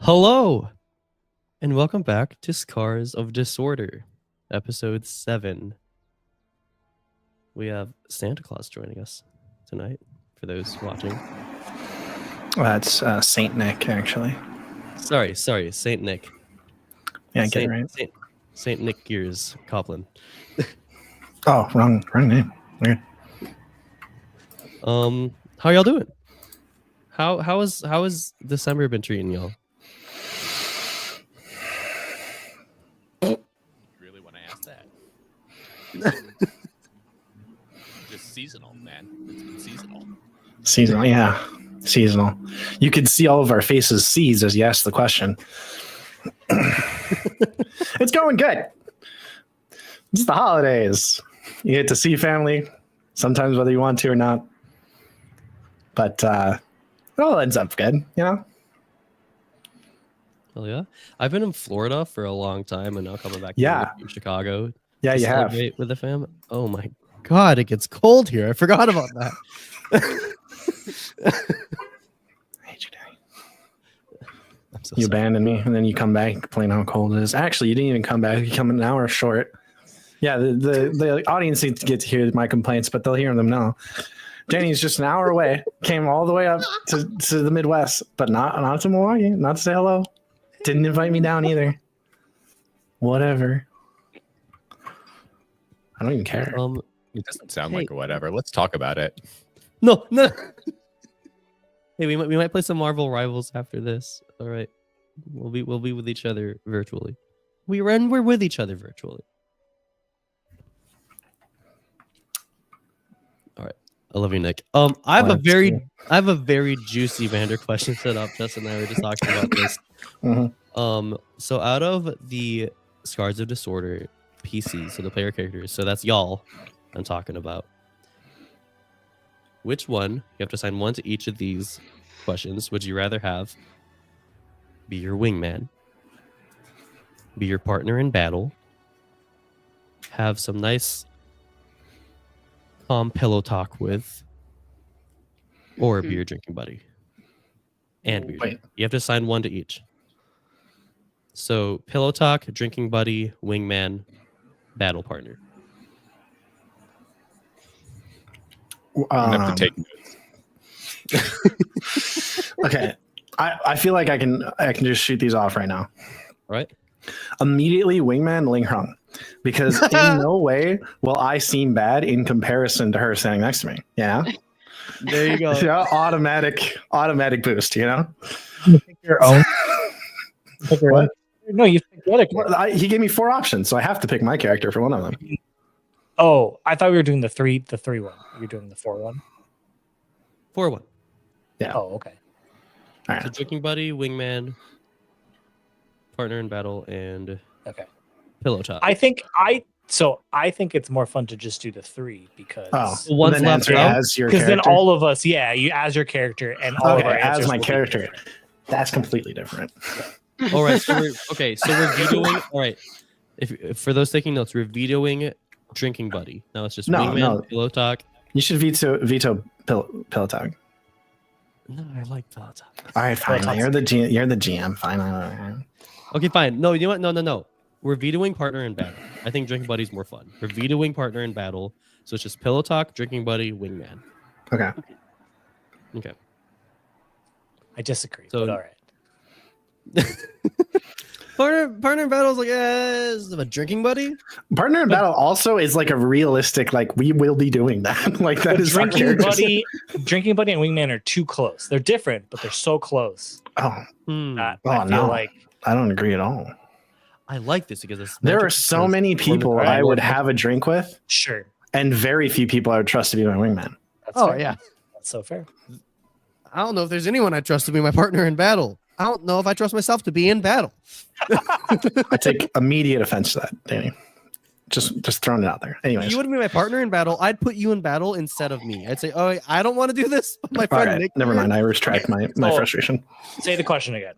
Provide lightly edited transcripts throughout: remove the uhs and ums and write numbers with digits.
Hello, and welcome back to Scars of Disorder, episode 7. We have Santa Claus joining us tonight, for those watching. Well, that's Saint Nick, actually. Sorry, Saint Nick. Yeah, get it right. Saint Nick Gears Coplin. Oh, wrong name. Weird. How y'all doing? How has December been treating y'all? Really want to ask that? Just seasonal, man. It's been seasonal. Seasonal, yeah. Seasonal. You could see all of our faces seize as you asked the question. It's going good. It's the holidays. You get to see family, sometimes whether you want to or not. But it all ends up good, you know? Oh yeah, I've been in Florida for a long time, and now coming back Yeah. to Chicago. Yeah, to you have. celebrate with the fam. Oh my god, it gets cold here. I forgot about that. I hate you, Daddy. I'm so You sorry. abandoned me, and then you come back complaining how cold it is. Actually, you didn't even come back. You come an hour short. Yeah, the audience needs to get to hear my complaints, but they'll hear them now. Danny's just an hour away. Came all the way up to the Midwest, but not to Milwaukee. Not to say hello. Didn't invite me down either. Whatever. I don't even care. It doesn't sound like a whatever. Let's talk about it. No. Hey, we might play some Marvel Rivals after this. All right, we'll be with each other virtually. We're with each other virtually. All right, I love you, Nick. I have a very juicy Vander question set up. Justin and I were just talking about this. Mhm. So out of the Scars of Disorder PCs, so the player characters, so that's y'all I'm talking about. Which one, you have to assign one to each of these questions, would you rather have be your wingman, be your partner in battle, have some nice calm pillow talk with, or be your drinking buddy? And be your Wait. You have to assign one to each. So pillow talk, drinking buddy, wingman, battle partner. I have to take notes. Okay. I feel like I can just shoot these off right now. All right. Immediately wingman Ling Hung. Because in no way will I seem bad in comparison to her standing next to me. Yeah. There you go. Yeah, automatic boost, you know? You pick your own. What? No, you pick the other character. Well, he gave me 4 options, so I have to pick my character for one of them. Oh, I thought we were doing the 3 one. You're doing the 4 one. 4-1. Yeah. Oh, okay. All So right. drinking buddy, wingman, partner in battle, and Okay. pillow talk. I think it's more fun to just do the 3 because The ones then left answer out? as your then character. all of us, you as your character and all of our Okay, as answers my will be character. different. That's completely different. All right. So we're vetoing. All right. If for those taking notes, we're vetoing drinking buddy. Now it's just wingman, No. pillow talk. You should veto pillow talk. No, I like pillow talk. All right, fine. Pillow You're the GM. Fine. Okay, fine. No, you know what? No. We're vetoing partner in battle. I think drinking buddy's more fun. We're vetoing partner in battle. So it's just pillow talk, drinking buddy, wingman. Okay. Okay. I disagree, So- but all right. Partner in battle is like, is a drinking buddy? Partner in battle also is like a realistic, like we will be doing that. Like that is our Drinking characters. Drinking buddy and wingman are too close. They're different, but they're so close. Oh, That Oh, I feel no. like I don't agree at all. I like this because it's There are so many people I would have a drink with, sure. and very few people I would trust to be my wingman. That's Oh fair. yeah. That's so fair. I don't know if there's anyone I trust to be my partner in battle. I don't know if I trust myself to be in battle. I take immediate offense to that, Danny. Just throwing it out there. Anyways, You wouldn't be my partner in battle. I'd put you in battle instead of me. I'd say, oh, I don't want to do this, but my all friend right, Nick. never mind. I retract my So- frustration. Say the question again.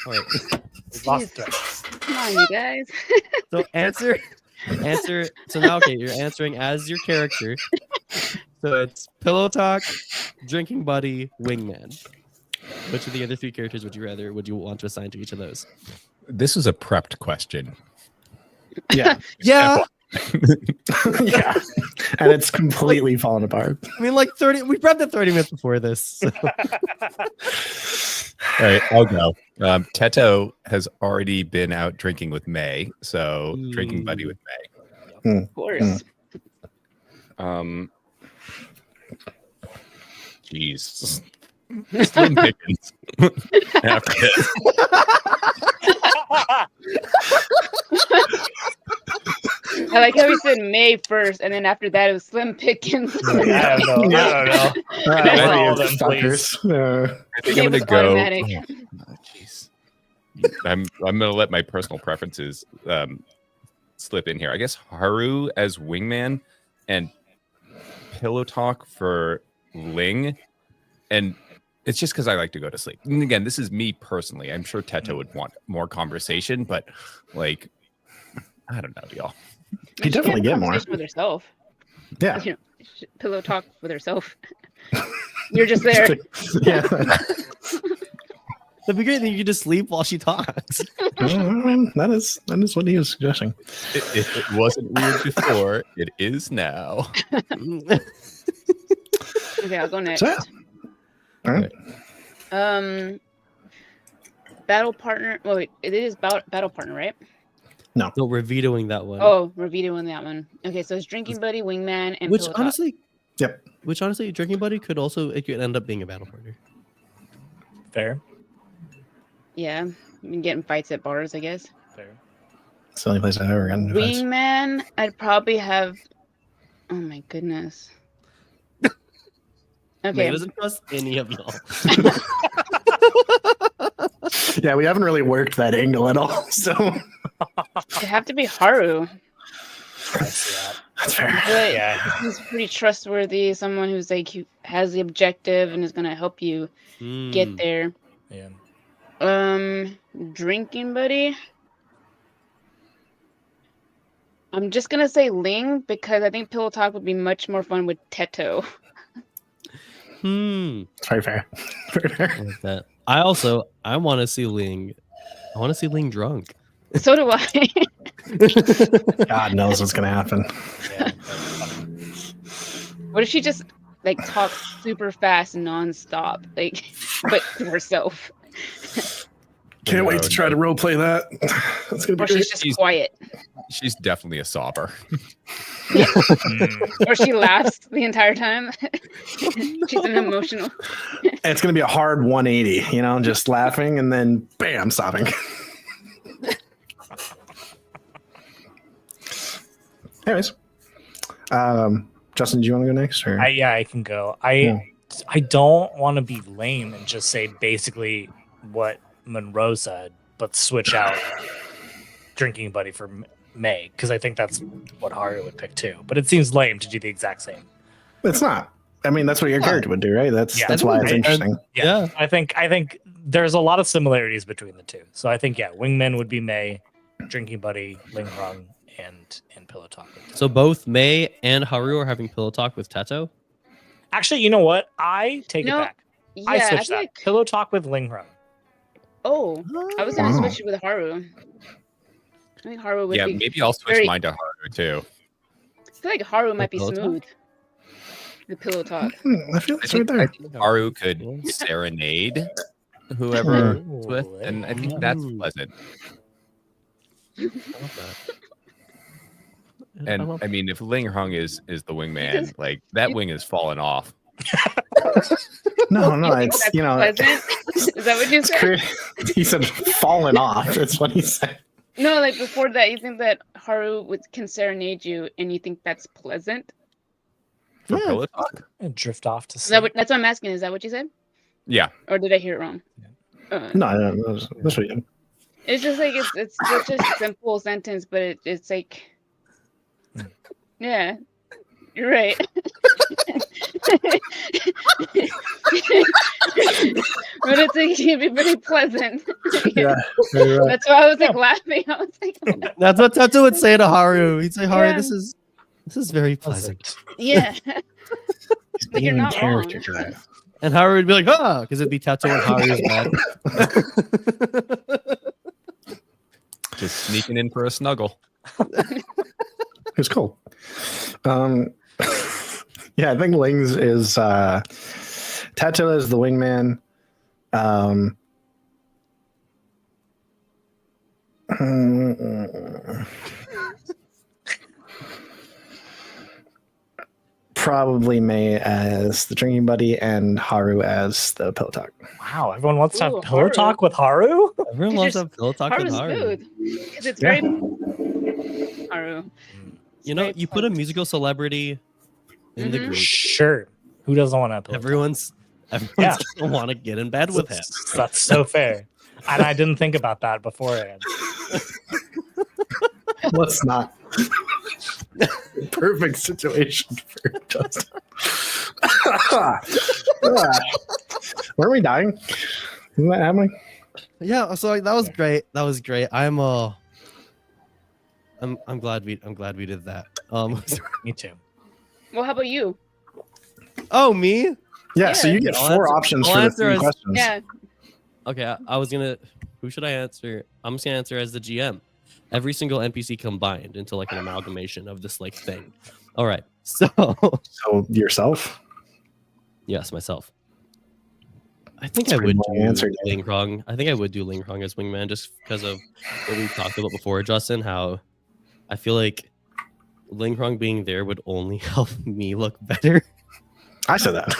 All right. We've lost the thread. Come on, you guys. So answer. So now, okay, you're answering as your character. So it's pillow talk, drinking buddy, wingman. Which of the other three characters would you want to assign to each of those? This is a prepped question. Yeah. Yeah. Yeah. And it's completely fallen apart. I mean, like 30. We prepped it 30 minutes before this. So. All right, I'll go. Teto has already been out drinking with May, so drinking buddy with May. Of course. Jeez. Slim Pickens. After this. I like how he said May first, and then after that it was Slim Pickens. I don't know. I don't know. All of them, please. I think It I'm was gonna go. automatic. Oh, jeez. I'm gonna let my personal preferences slip in here. I guess Haru as wingman and Pillow Talk for Ling, and it's just because I like to go to sleep. And again, this is me personally. I'm sure Teto would want more conversation, but like, I don't know, y'all. You definitely get more. Conversation with herself. Yeah. You know, pillow talk with herself. You're just there. Yeah. That'd be great. Then you could just sleep while she talks. That is what he was suggesting. If it wasn't weird before, it is now. Okay, I'll go next. So, all right. Battle partner. Well, wait, it is battle partner, right? No, we're vetoing that one. Oh, we're vetoing that one. Okay, so it's drinking buddy, wingman, and which pillow talk. honestly, Yep. Which honestly, drinking buddy could end up being a battle partner. Fair. Yeah, you can get in fights at bars, I guess. Fair. It's the only place I've ever gotten into fights. Wingman, I'd probably have. Oh my goodness. May Okay. doesn't trust any of y'all. Yeah, we haven't really worked that angle at all. So It'd have to be Haru. I see that. that's fair. But Yeah. he's pretty trustworthy, someone who's like who has the objective and is gonna help you get there. Yeah. Drinking buddy. I'm just gonna say Ling because I think Pillow Talk would be much more fun with Teto. It's very fair. Very fair. I like that. I want to see Ling. I want to see Ling drunk. So do I. God knows what's gonna happen. Yeah. What if she just like talks super fast nonstop, like, but to herself, Can't wait to try to roleplay that. That's gonna be or great. she's just quiet, She's definitely a sobber. or she laughs the entire time. She's an emotional. It's gonna be a hard 180, just laughing and then bam, sobbing. Anyways, Justin, do you want to go next? Or I can go. I don't want to be lame and just say basically what Monroe said, but switch out drinking buddy for May because I think that's what Haru would pick too. But it seems lame to do the exact same. It's not. I mean, that's what your character would do, right? That's why it's interesting. Yeah. I think there's a lot of similarities between the two. So I think wingman would be May, drinking buddy Ling Rung, and Pillow Talk. So both May and Haru are having pillow talk with Teto. Actually, you know what? I take it back. Yeah, I switch that. think. Pillow Talk with Ling Rung. Oh, I was gonna Wow. switch it with Haru. I think Haru would Yeah, be. maybe I'll switch very- mine to Haru too. I feel like Haru might be Pillow talk? smooth. The Pillow Talk. I feel I it's right think, I there. think Haru could serenade whoever it's with, Ooh, and I think that's pleasant. I love that. And I mean, if Ling Hung is the wingman, like that wing is falling off. No, You think it's that's pleasant? Is that what you it's said? he said falling off. That's what he said. No, like before that, you think that Haru can serenade you, and you think that's pleasant? For Yeah. pillow talk? And drift off to Is sleep. that what? That's what I'm asking. Is that what you said, Yeah. or did I hear it wrong? No, that's what you. It's just like it's such a simple sentence, but it's like, yeah, you're right. But it's like, it can be very pleasant. Yeah, you're right. That's why I was like laughing. I was like, That's what Teto would say to Haru. He'd say, "Haru, Yeah. this is very pleasant." yeah. He's But you're being not character wrong. drive. And Haru would be like, huh, because it'd be Tato and Haru's bad. Just sneaking in for a snuggle. It's cool. Yeah, I think Ling's is Tato is the wingman. Probably May as the drinking buddy and Haru as the pillow talk. Wow, everyone wants to Ooh, have pillow Haru. talk with Haru? Everyone loves to have pillow talk with Haru's Haru. smooth. Because it's Yeah. very Haru. You know, Very you put a smooth. musical celebrity in the Mhm. group. Sure. Who doesn't want to have pillow talk? Everyone's gonna want to get in bed with him. That's so fair. And I didn't think about that beforehand. Let's not. Perfect situation for Justin. Weren't we dying? Isn't that happening? Yeah, so that was great. That was great. I'm glad we did that. Me too. Well, how about you? Oh, me? Yeah, so Yeah. you get I'll four answer- options I'll for the answer three as- questions. Yeah. Okay, I was gonna. Who should I answer? I'm just gonna answer as the GM. Every single NPC combined into like an amalgamation of this like thing. All right, so So yourself? yes, myself. I think That's I a pretty would long do answer, Ling Krong. I think I would do Ling Krong as wingman just because of what we talked about before, Justin. How I feel like Ling Krong being there would only help me look better. I said that.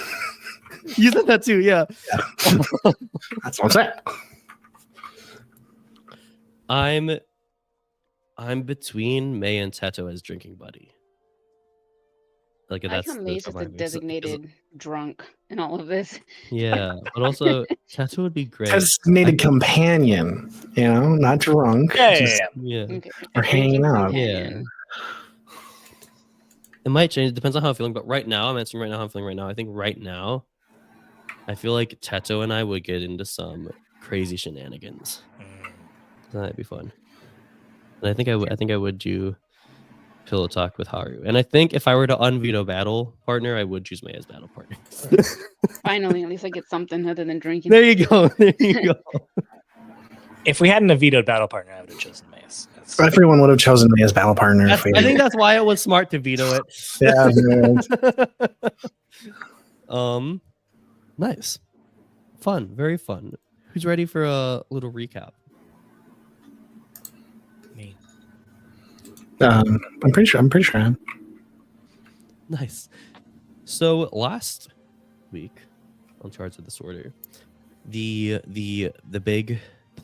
You said that too, yeah. That's what I'm saying. I'm between May and Teto as drinking buddy. Like I that's come Mace as the designated drunk in all of this. yeah, but also Teto would be great. Designated companion, not drunk. Yeah, just- Yeah, Okay. We're hanging out. Companion. it might change. It depends on how I'm feeling. But right now, I'm answering right now. How I'm feeling right now. I think right now, I feel like Teto and I would get into some crazy shenanigans. That'd be fun. And I think I would do pillow talk with Haru. And I think if I were to unveto battle partner, I would choose May as battle partner. Finally, at least I get something other than drinking. There you go. There you go. If we hadn't have vetoed battle partner, I would have chosen Mace. Everyone would have chosen me as battle partner. If we, I think that's why it was smart to veto it. yeah, man. Nice. Fun. Very fun. Who's ready for a little recap? Me. I'm pretty sure I am. Nice. So last week on Charts of Disorder, the big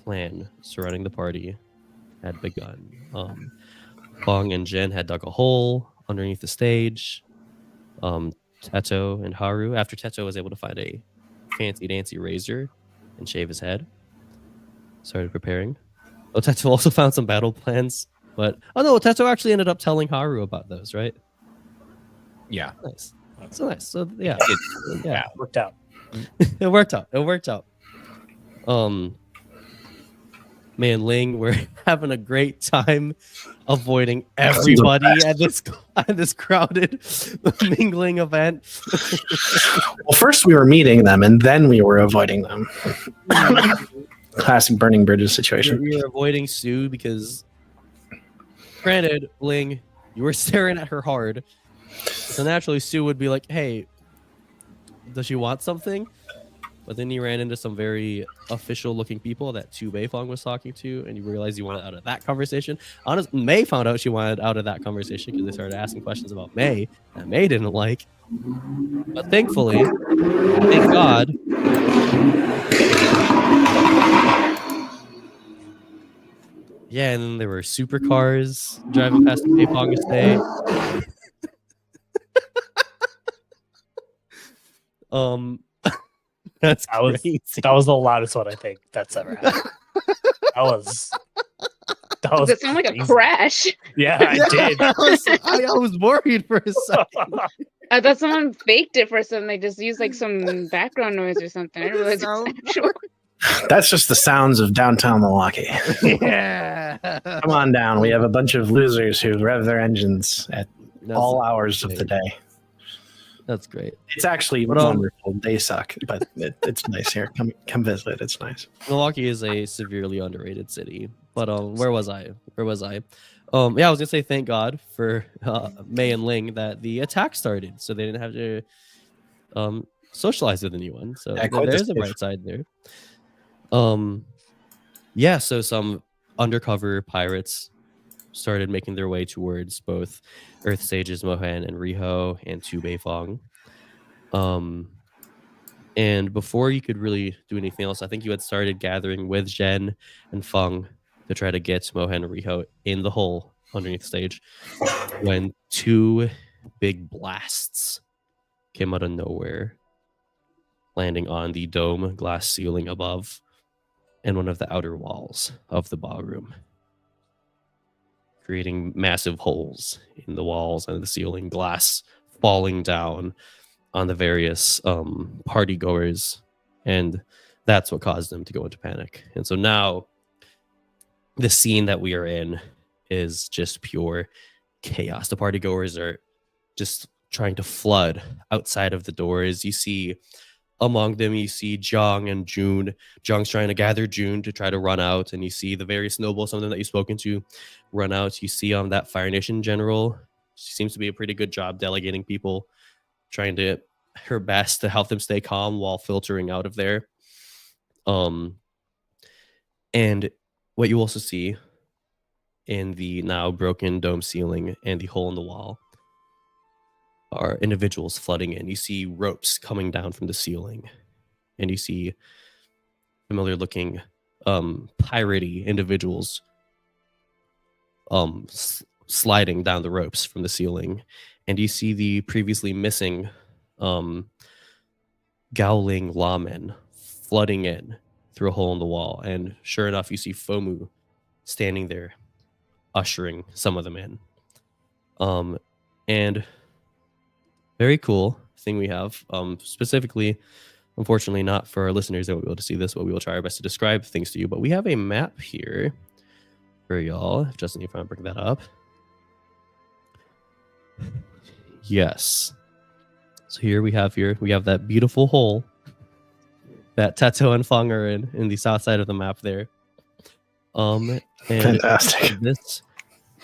plan surrounding the party had begun. Bong and Jen had dug a hole underneath the stage. Teto and Haru, after Teto was able to find a fancy dancy razor and shave his head, started preparing. Oh, Teto also found some battle plans, but Teto actually ended up telling Haru about those, right? Yeah. Nice. So nice. So yeah, Yeah, worked out. it worked out. It worked out. Man, Ling, we're having a great time avoiding everybody at this crowded mingling event. Well, first we were meeting them, and then we were avoiding them. Classic burning bridges situation. We were avoiding Sue because, granted, Ling, you were staring at her hard. So naturally, Sue would be like, "Hey, does she want something?" But then you ran into some very official-looking people that Tu Beifong was talking to, and you realized you wanted out of that conversation. Honestly, May found out she wanted out of that conversation because they started asking questions about May that May didn't like. But thankfully, thank God, yeah, and then there were supercars driving past the Beifong estate. That's That was- crazy. That was the loudest one I think that's ever happened. That was Does it sound like a crazy. crash? Yeah, I did. I was worried for a second. I thought someone faked it for something. They just used like some background noise or something. I didn't realize it was actual. That's just the sounds of downtown Milwaukee. Yeah. Come on down. We have a bunch of losers who rev their engines at all hours of the day. That's great. It's actually But, wonderful. They suck, but it's nice here. Come visit. It's nice. Milwaukee is a severely underrated city. But where was I? Yeah, I was gonna say thank God for May and Ling that the attack started, so they didn't have to socialize with anyone. So Yeah, quite the there's a save. bright side there. So some undercover pirates started making their way towards both Earth Sages Mohan and Riho and to Beifong. And before you could really do anything else, I think you had started gathering with Zhen and Feng to try to get Mohan and Riho in the hole underneath the stage when two big blasts came out of nowhere, landing on the dome glass ceiling above and one of the outer walls of the ballroom, creating massive holes in the walls and the ceiling, glass falling down on the various party goers, and that's what caused them to go into panic. And so now the scene that we are in is just pure chaos. The party goers are just trying to flood outside of the doors. You see among them, you see Zhang and June. Zhang's trying to gather June to try to run out, and you see the various nobles, some of them that you've spoken to, run out. You see that Fire Nation general. She seems to be a pretty good job delegating people, trying to her best to help them stay calm while filtering out of there. And what you also see in the now broken dome ceiling and the hole in the wall are individuals flooding in. You see ropes coming down from the ceiling, and you see familiar looking piratey individuals sliding down the ropes from the ceiling, and you see the previously missing Gowling lawmen flooding in through a hole in the wall. And sure enough, you see Fomu standing there ushering some of them in. And very cool thing we have, specifically, unfortunately not for our listeners, they won't be able to see this, but we will try our best to describe things to you. But we have a map here for y'all. Justin, if I bring that up. Yes. So here we have that beautiful hole that Teto and Feng are in the south side of the map there. And Fantastic.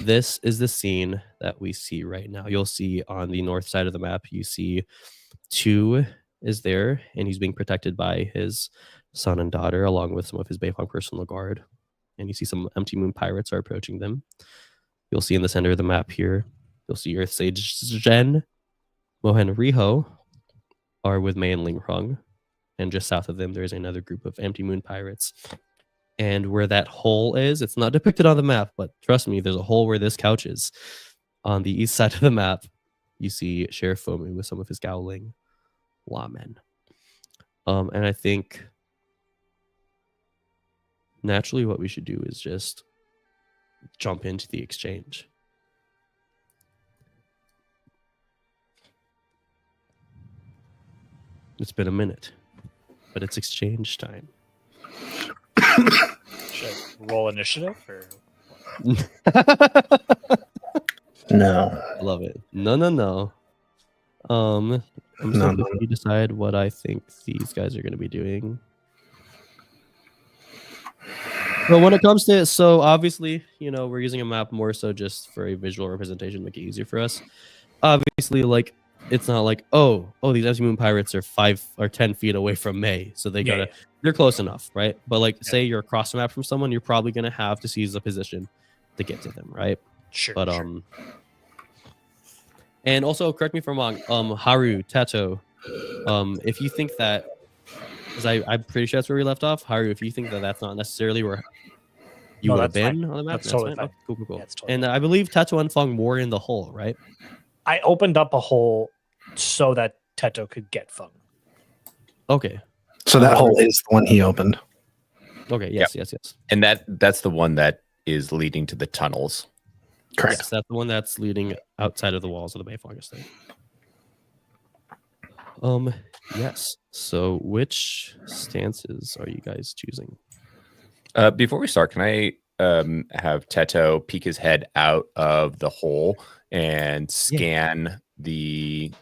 This is the scene that we see right now. You'll see on the north side of the map, you see Tu is there, and he's being protected by his son and daughter, along with some of his Beifong personal guard. And you see some Empty Moon pirates are approaching them. You'll see in the center of the map here, you'll see Earth Sage Zhen, Mohan and Riho are with Mei and Ling Rong. And just south of them, there's another group of Empty Moon pirates. And where that hole is, it's not depicted on the map, but trust me, there's a hole where this couch is. On the east side of the map, you see Sheriff Fomu with some of his Gowling lawmen. And I think naturally what we should do is just jump into the exchange. It's been a minute, but it's exchange time. Should I roll initiative or? No. I love it. No. I'm still going to decide what I think these guys are going to be doing. But when it comes to it, so obviously, we're using a map more so just for a visual representation to make it easier for us. Obviously, it's not like, oh, these Empty Moon pirates are 5 or 10 feet away from May, so they're close enough, right? But say you're across the map from someone, you're probably gonna have to seize a position to get to them, right? Sure. But and also correct me if I'm wrong, Haru, Tato, if you think that, because I'm pretty sure that's where we left off, Haru, if you think that that's not necessarily where you would have been on the map, that's totally fine. Okay, cool. Yeah, totally and I believe Tato and Feng were in the hole, right? I opened up a hole so that Teto could get Feng. Okay. So that hole is the one he opened. Okay. Yes. And that's the one that is leading to the tunnels. Correct. Yes, that's the one that's leading outside of the walls of the Beifong estate. Yes. So which stances are you guys choosing? Before we start, can I have Teto peek his head out of the hole and scan the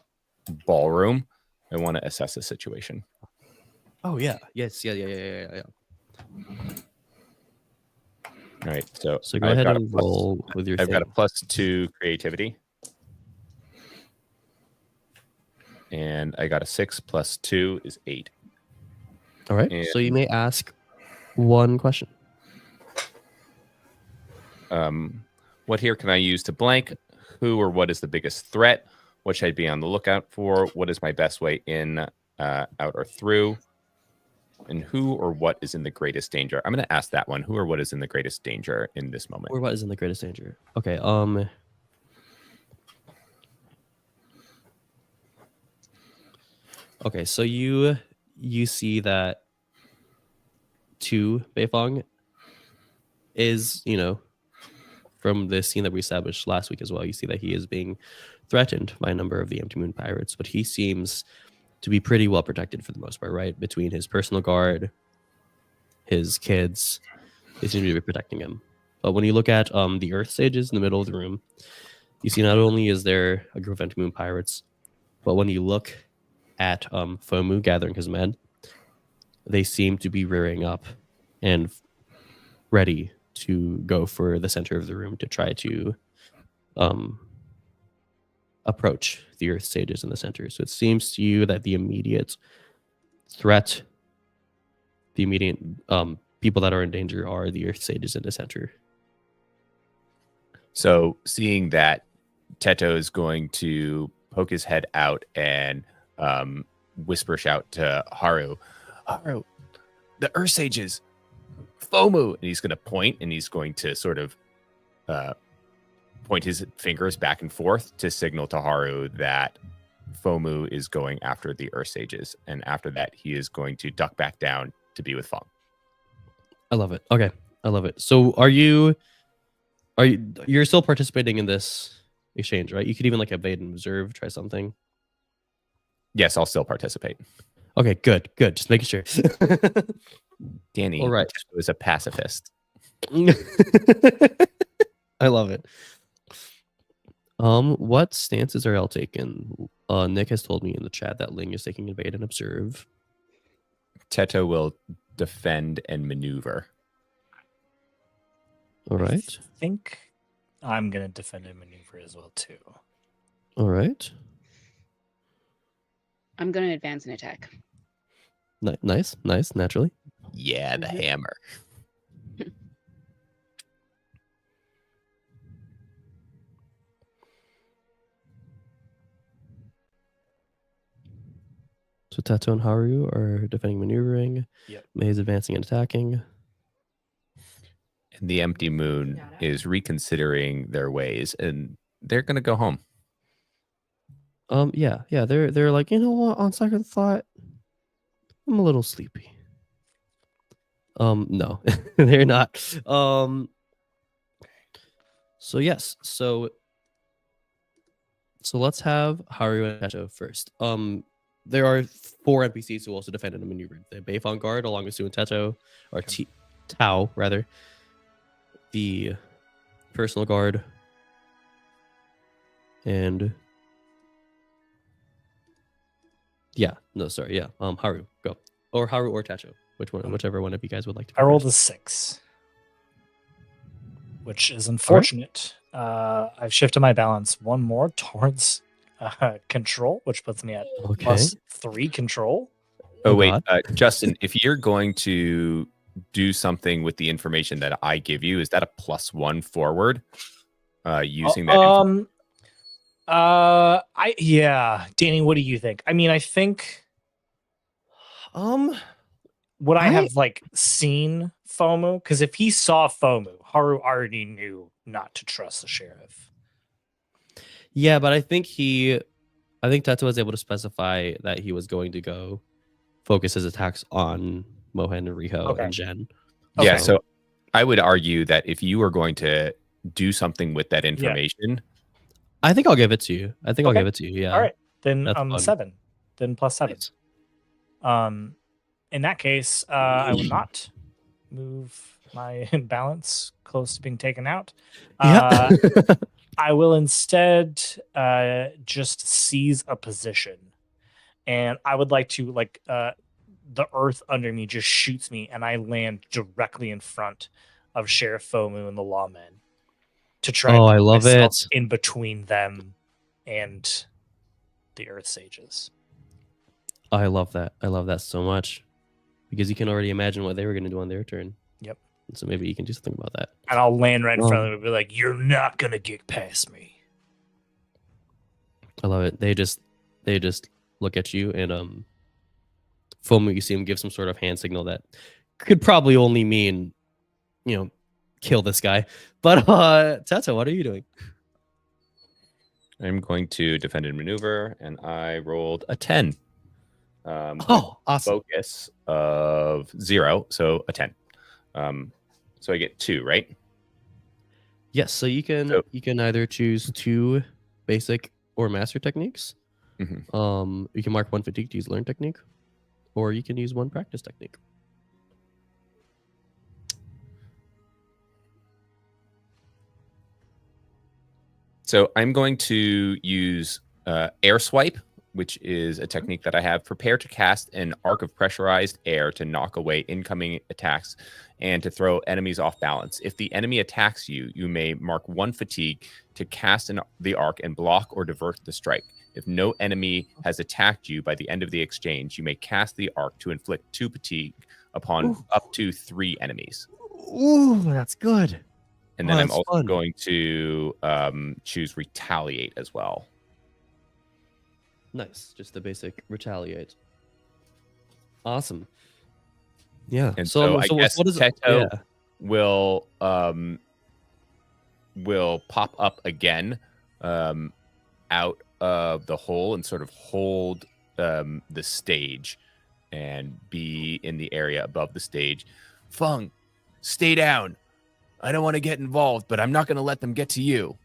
ballroom. I want to assess the situation. Oh yeah. Yes. Yeah. All right. So So go ahead and roll with your. I've got a +2 creativity. And I got a 6 + 2 is 8. All right. And, so you may ask one question. What here can I use to blank? Who or what is the biggest threat? What should I be on the lookout for? What is my best way in, out, or through? And who or what is in the greatest danger? I'm going to ask that one. Who or what is in the greatest danger in this moment? Or what is in the greatest danger? Okay. Okay. So you see that 2 Beifong is, from the scene that we established last week as well, you see that he is being threatened by a number of the Empty Moon pirates, but he seems to be pretty well protected for the most part, right? Between his personal guard, his kids, they seem to be protecting him. But when you look at the Earth Sages in the middle of the room, you see not only is there a group of Empty Moon pirates, but when you look at Fomu gathering his men, they seem to be rearing up and ready to go for the center of the room to try to approach the Earth Sages in the center. So it seems to you that the immediate threat, the immediate people that are in danger are the Earth Sages in the center. So seeing that, Teto is going to poke his head out and whisper shout to Haru, Haru, the Earth Sages, FOMO. And he's going to point, and he's going to sort of point his fingers back and forth to signal to Haru that FOMO is going after the Earth Sages. And after that, he is going to duck back down to be with Fong. I love it. Okay. I love it. So you're still participating in this exchange, right? You could even like evade and observe, try something. Yes, I'll still participate. Okay, good. Just making sure. Danny, all right, is a pacifist. I love it. What stances are y'all taking? Nick has told me in the chat that Ling is taking evade and observe. Teto will defend and maneuver. All right. I think I'm gonna defend and maneuver as well too. All right. I'm going to advance and attack. Nice, naturally. Yeah, the hammer. So Tato and Haru are defending, maneuvering. Yep. Mei's advancing and attacking. And the Empty Moon is reconsidering their ways, and they're going to go home. Yeah. They're like, you know what? On second thought, I'm a little sleepy. No, they're not. So yes. So let's have Haru and Tato first. There are 4 NPCs who also defend and maneuver. The Beifong Guard, along with Su and Teto, or Tao rather. The personal guard, and Haru, go, or Haru or Tacho, whichever one of you guys would like to. I rolled a 6, which is unfortunate. I've shifted my balance 1 more towards control, which puts me at +3 control. Oh wait, Justin, if you're going to do something with the information that I give you, is that a +1 forward? Using that. Danny, what do you think? I mean, I think would I have like seen FOMO? Because if he saw FOMO, Haru already knew not to trust the sheriff. Yeah, but I think Tato was able to specify that he was going to go focus his attacks on Mohan and Riho and Jen. Yeah, so I would argue that if you are going to do something with that information, I think I'll give it to you. I'll give it to you. Yeah. All right. Then 7. Then +7. Nice. In that case, I will not move my balance close to being taken out. Yeah. I will instead just seize a position, and I would like to the earth under me just shoots me, and I land directly in front of Sheriff Fomu and the lawmen to try and I put love myself it. in between them and the Earth Sages. I love that. I love that so much because you can already imagine what they were going to do on their turn. Yep. So maybe you can do something about that. And I'll land right in front of them and be like, "You're not gonna get past me." I love it. They just look at you and Fomu, you see him give some sort of hand signal that could probably only mean, kill this guy. But Tata, what are you doing? I'm going to defend and maneuver, and I rolled a 10. With Awesome. focus of 0, so a 10. So I get 2, right? Yes, so you can either choose 2 basic or master techniques. Mhm. You can mark 1 fatigue to use learn technique, or you can use 1 practice technique. So I'm going to use air swipe, which is a technique that I have. Prepare to cast an arc of pressurized air to knock away incoming attacks and to throw enemies off balance. If the enemy attacks you, you may mark 1 fatigue to cast the arc and block or divert the strike. If no enemy has attacked you by the end of the exchange, you may cast the arc to inflict 2 fatigue upon up to 3 enemies. Ooh, that's good. And then I'm that's also fun. going to choose retaliate as well. Nice, just the basic retaliate. Awesome. Yeah. And so I guess what is Teto will pop up again out of the hole and sort of hold the stage and be in the area above the stage. Fung, stay down. I don't want to get involved, but I'm not going to let them get to you.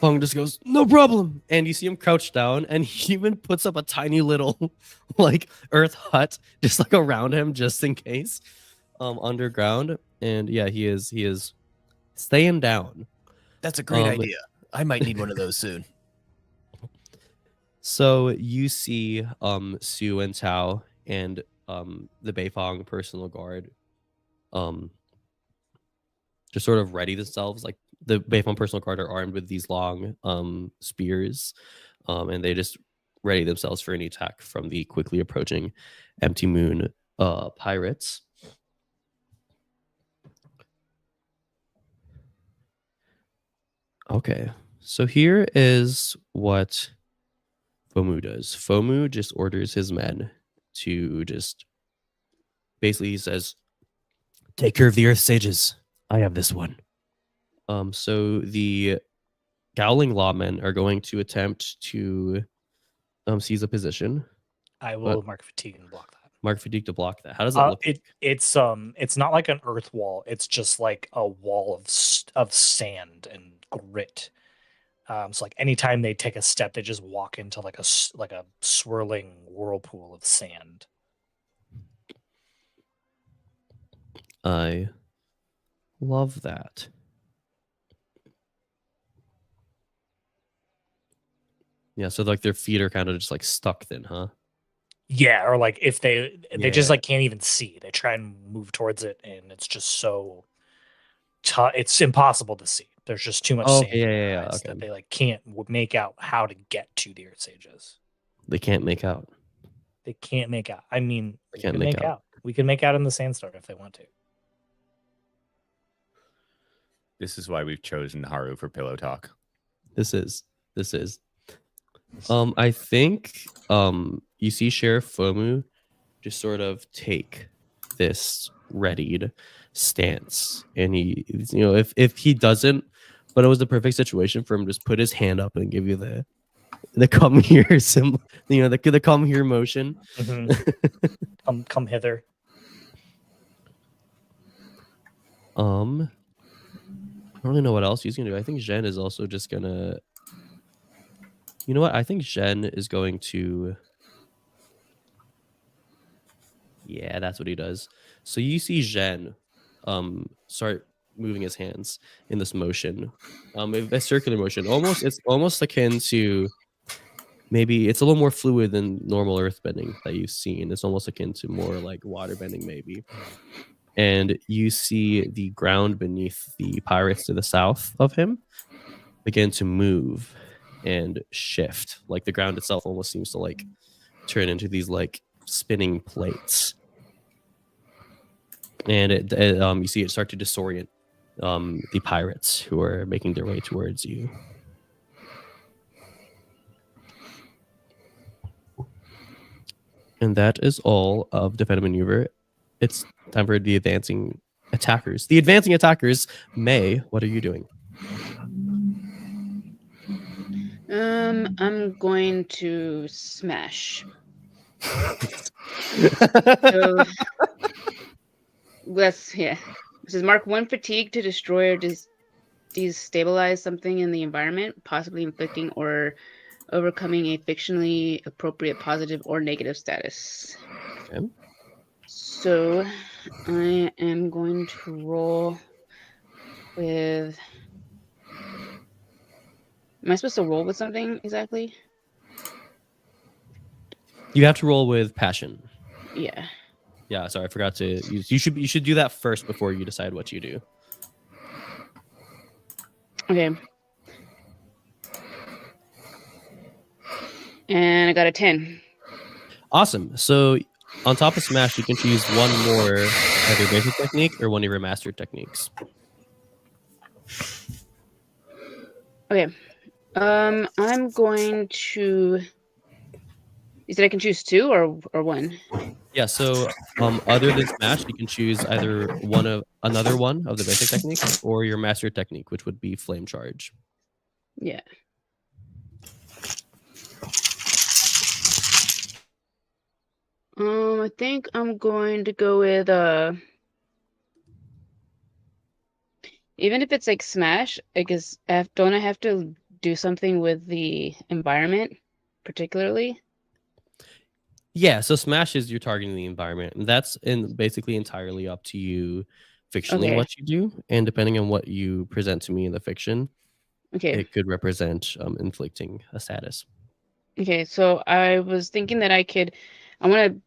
Fung just goes, no problem. And you see him crouch down, and he even puts up a tiny little earth hut just around him, just in case, underground. And yeah, he is staying down. That's a great idea. I might need one of those soon. So you see Sue and Tao and the Beifong personal guard just sort of ready themselves. The Beifong personal guard are armed with these long spears, and they just ready themselves for any attack from the quickly approaching Empty Moon pirates. Okay, so here is what Fomu does. Fomu just orders his men to just basically, he says, take care of the Earth Sages. I have this one. So the Gowling Lawmen are going to attempt to seize a position. I will mark fatigue and block that. Mark fatigue to block that. How does that look? It's not like an earth wall. It's just like a wall of sand and grit. So anytime they take a step, they just walk into like a swirling whirlpool of sand. I love that. Yeah, so their feet are kind of just stuck then, huh? Yeah, or if they just can't even see. They try and move towards it, and it's just so it's impossible to see. There's just too much sand in their eyes that they can't make out how to get to the Earth Sages. They can't make out. They can't make out. I mean, they can't make out. We can make out in the sandstorm if they want to. This is why we've chosen Haru for Pillow Talk. This is. I think you see Sheriff Fomu just sort of take this readied stance, and he, if he doesn't, but it was the perfect situation for him to just put his hand up and give you the come here symbol, the come here motion. Mm-hmm. come hither. I don't really know what else he's gonna do. I think Zhen is also just gonna. You know what? I think Zhen is going to. Yeah, that's what he does. So you see Zhen start moving his hands in this motion, a circular motion. It's almost akin to, maybe it's a little more fluid than normal earthbending that you've seen. It's almost akin to more like waterbending, maybe. And you see the ground beneath the pirates to the south of him begin to move and shift. Like the ground itself almost seems to like turn into these like spinning plates. And you see it start to disorient the pirates who are making their way towards you. And that is all of defend maneuver. It's time for the advancing attackers. The advancing attackers, May, what are you doing? I'm going to smash. So this is mark 1 fatigue to destroy or destabilize something in the environment, possibly inflicting or overcoming a fictionally appropriate positive or negative status. Okay. So I am going to roll with. Am I supposed to roll with something exactly? You have to roll with passion. Yeah. Yeah, sorry, I forgot to. You should do that first before you decide what you do. Okay. And I got a 10. Awesome. So on top of smash, you can choose one more either basic technique or one of your mastered techniques. Okay. I'm going to. You said I can choose 2 or 1? Yeah, so other than smash, you can choose either another one of the basic techniques or your mastered technique, which would be flame charge. Yeah. I think I'm going to go with even if it's like smash, I guess don't I have to do something with the environment particularly? Yeah, so smash is you're targeting the environment, and that's basically entirely up to you fictionally Okay. what you do, and depending on what you present to me in the fiction, Okay. it could represent inflicting a status. Okay, so I was thinking that I want to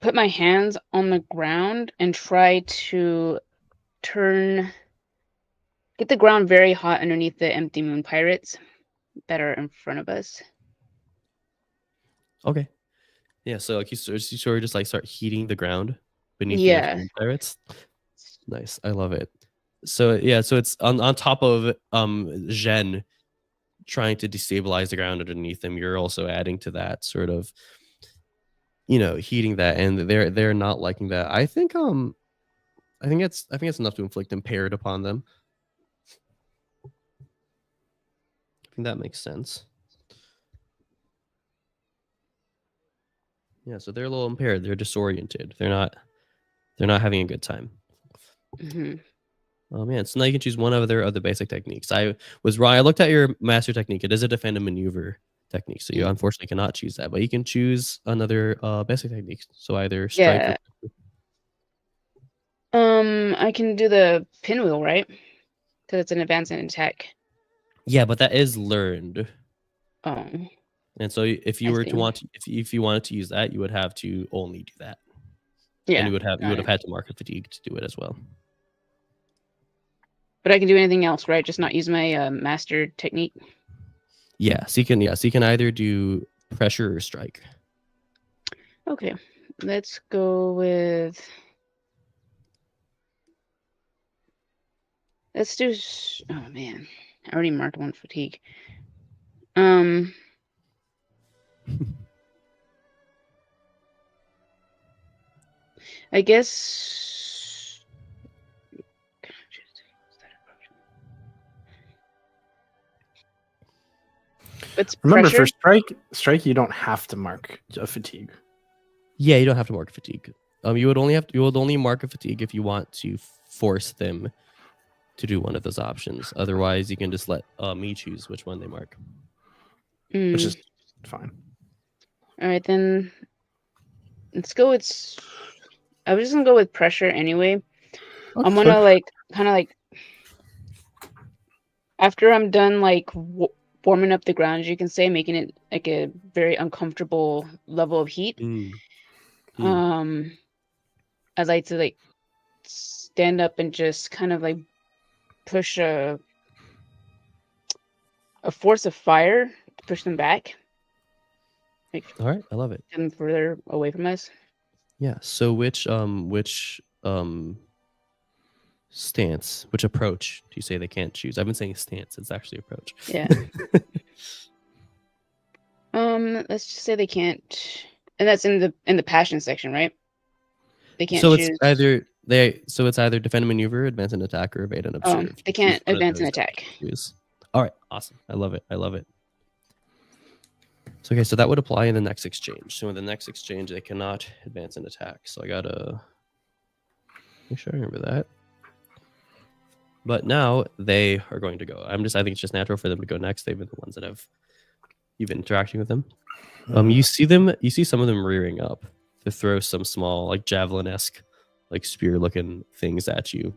put my hands on the ground and try to get the ground very hot underneath the empty moon pirates that are in front of us. Okay. Yeah, so like you sort of just like start heating the ground beneath Yeah. the pirates. Nice, I love it. So yeah, so it's on top of Zhen trying to destabilize the ground underneath them. You're also adding to that sort of, heating that, and they're not liking that. I think it's enough to inflict impaired upon them. I think that makes sense. Yeah, so they're a little impaired. They're disoriented. They're not having a good time. Mm-hmm. Oh man, so now you can choose one of the basic techniques. I was wrong. I looked at your master technique. It is a defend and maneuver technique, so you unfortunately cannot choose that. But you can choose another basic technique. So either strike. Yeah. I can do the pinwheel, right? Because it's an advance and attack. Yeah, but that is learned. Oh. And so if you if you wanted to use that, you would have to only do that. Yeah. And you would have had to mark a fatigue to do it as well. But I can do anything else, right? Just not use my master technique. Yeah, so you can either do pressure or strike. Okay, let's go with. Let's do. Oh man, I already marked 1 fatigue. I guess. It's Remember, pressure? for strike, you don't have to mark a fatigue. Yeah, you don't have to mark a fatigue. You would only mark a fatigue if you want to force them to do one of those options. Otherwise, you can just let me choose which one they mark, which is fine. All right, then let's go with. I was just gonna go with pressure anyway, I'm gonna like kind of like after I'm done like warming up the ground, as you can say, making it like a very uncomfortable level of heat. Mm. I'd like to like stand up and just kind of like push a force of fire to push them back, like All right, I love it. them further away from us. Yeah. So which stance, which approach do you say they can't choose? I've been saying stance. It's actually approach. Yeah. Let's just say they can't, and that's in the passion section, right? They can't So choose. it's either defend, maneuver, advance and attack, or evade and observe. They can't Choose one of advance and those attack. choose. All right, awesome. I love it. I love it. So okay, so that would apply in the next exchange. So in the next exchange, they cannot advance and attack. So I gotta make sure I remember that. But now they are going to go. I think it's just natural for them to go next. They've been the ones that have you've been interacting with them. You see some of them rearing up to throw some small, like javelin-esque, like spear-looking things at you.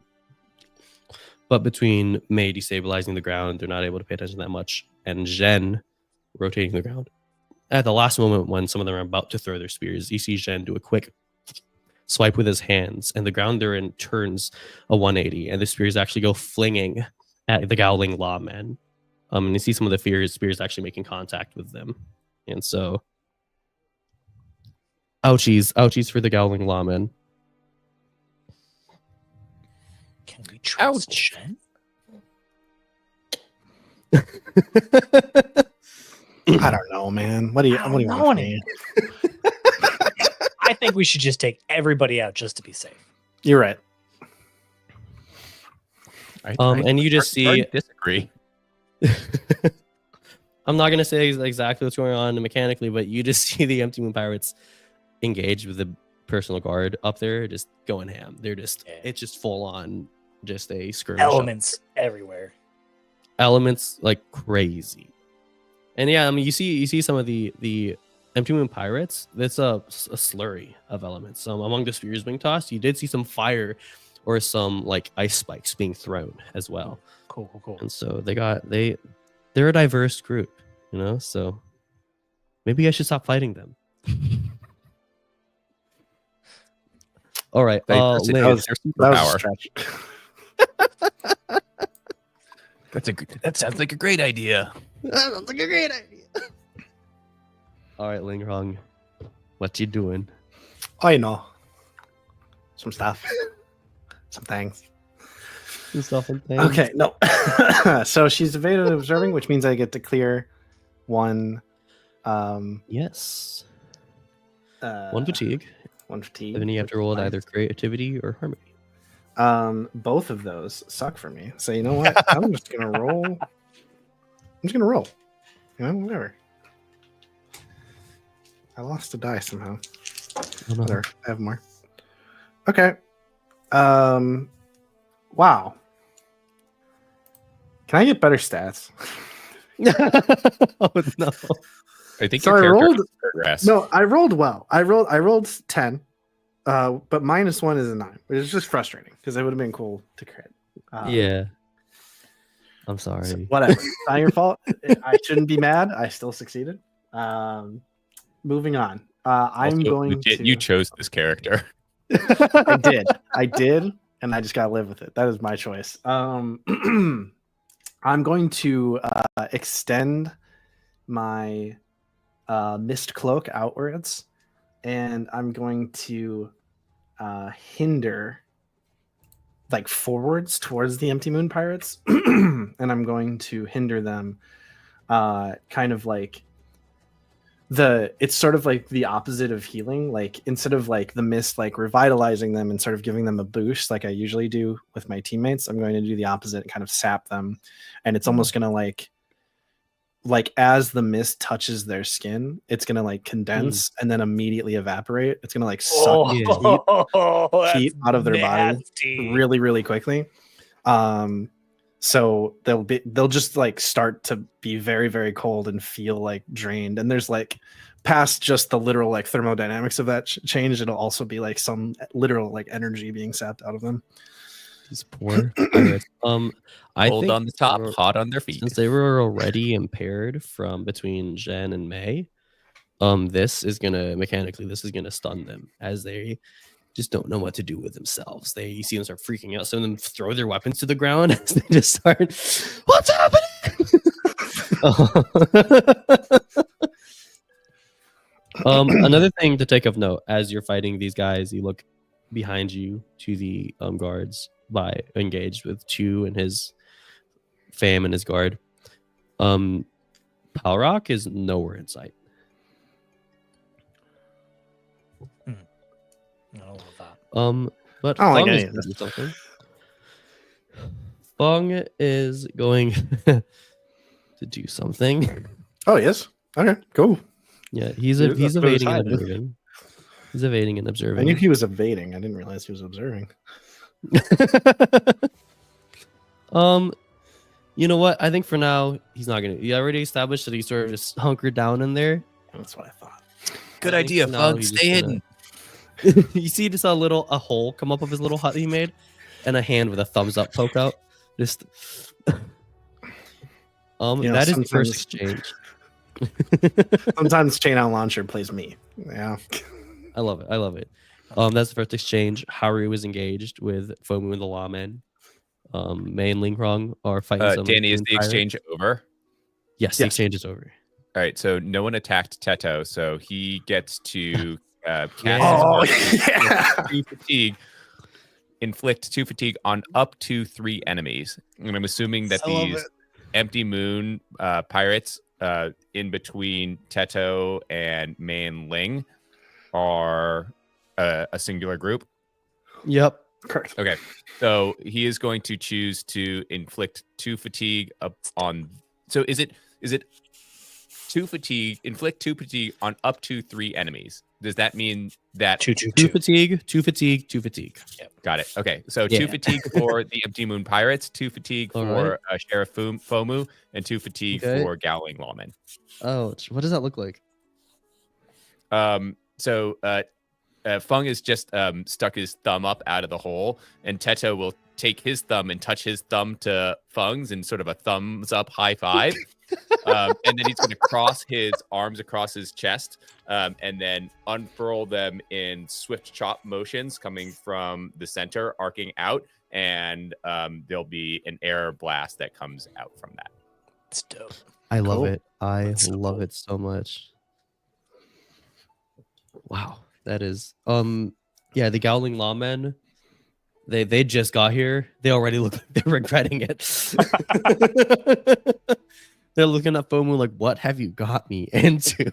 But between May destabilizing the ground, they're not able to pay attention that much, and Zhen rotating the ground. At the last moment, when some of them are about to throw their spears, you see Zhen do a quick swipe with his hands, and the ground they're in turns a 180, and the spears actually go flinging at the Gowling Lawmen. And you see some of the spears actually making contact with them. And so, ouchies for the Gowling Lawmen. Can we trust Shen? I don't know, man. What do you want from me? I think we should just take everybody out just to be safe. You're right. And you just see. Disagree. I'm not gonna say exactly what's going on mechanically, but you just see the Empty Moon Pirates engage with the personal guard up there, just going ham. It's just full on, just a skirmish. Elements everywhere. Elements like crazy. And yeah, I mean, you see some of the Empty Moon Pirates. That's a slurry of elements. Among the spears being tossed, you did see some fire or some like ice spikes being thrown as well. Cool. And so they're a diverse group, so maybe I should stop fighting them. All right. That sounds like a great idea. All right, Ling Rong, what you doing? Oh, you know, some stuff, some things. Okay, no. So she's evaded and observing, which means I get to clear one. Yes. One fatigue. One fatigue. And then you have to roll either creativity or harmony. Both of those suck for me. So you know what? I'm just gonna roll. Whatever. I lost a die somehow. Oh, no. There, I have more. Okay. Wow. Can I get better stats? Oh no. I think So your I character rolled. progress. No, I rolled well. I rolled 10. But -1 is a 9, which is just frustrating because it would have been cool to crit. Yeah. I'm sorry. So whatever. It's not your fault. I shouldn't be mad. I still succeeded. Moving on. You chose this character. I did, and I just gotta live with it. That is my choice. I'm going to extend my mist cloak outwards, and I'm going to hinder like forwards towards the Empty Moon Pirates, and I'm going to hinder them kind of like it's sort of like the opposite of healing. Like instead of like the mist like revitalizing them and sort of giving them a boost like I usually do with my teammates, I'm going to do the opposite and kind of sap them. And it's almost gonna like as the mist touches their skin, it's gonna like condense and then immediatally evaporate. It's gonna like suck heat out of their body really, really quickly. So they'll just like start to be very, very cold and feel like drained. And there's like past just the literal like thermodynamics of that change, it'll also be like some literal like energy being sapped out of them. These poor pirates. I Hold think on the top, for- hot on their feet. since they were already impaired from between Jen and May, this is gonna stun them as they just don't know what to do with themselves. You see them start freaking out. Some of them throw their weapons to the ground as they just start. What's happening? Another thing to take of note as you're fighting these guys, you look behind you to the guards engaged with Chu and his fam and his guard. Palrock is nowhere in sight. I love that. But I don't like Fung any is of gonna this. do something. Fung is going to do something. Oh yes. Okay. Cool. Yeah, he's Dude, he's that's what it's evading and hiding. observing. He's evading and I observing. knew he was evading. I didn't realize he was observing. You know what? I think for now he's not gonna. You already established that he's sort of just hunkered down in there. That's what I thought. Good I think idea, for now Fug. he's Stay just gonna- hidden. You see just a hole come up of his little hut he made, and a hand with a thumbs up poke out. Just that is the first sometimes- exchange. Sometimes chain out launcher plays me. Yeah. I love it. I love it. That's the first exchange. Haru is engaged with Fomu and the lawmen. Mei and Lingrong are fighting. some Danny, is the pirates. exchange over? Yes, the Yes. exchange is over. All right, so no one attacked Teto, so he gets to cast Yeah. his Oh, yeah. 2 fatigue, inflict 2 fatigue on up to 3 enemies. And I'm assuming that I love these it. empty moon pirates in between Teto and Mei and Ling are a singular group. Yep. Correct. Okay, so he is going to choose to inflict 2 fatigue up on. So is it 2 fatigue? Inflict 2 fatigue on up to 3 enemies. Does that mean that? Two, two, Two two. fatigue. Two fatigue. Two fatigue. Got it. Okay, so Yeah. 2 fatigue for the empty moon pirates, 2 fatigue All for Sheriff Fomu, and 2 fatigue Okay. for Gowling Lawman. Ouch. What does that look like? So Fung is just stuck his thumb up out of the hole, and Teto will take his thumb and touch his thumb to Fung's in sort of a thumbs up high five. And then he's going to cross his arms across his chest and then unfurl them in swift chop motions coming from the center, arcing out. And there'll be an air blast that comes out from that. It's dope. I love Cool. it. I That's so love cool. it so much. Wow. That is yeah, the Gowling Lawmen, they just got here. They already look like they're regretting it. They're looking at FOMO like, what have you got me into?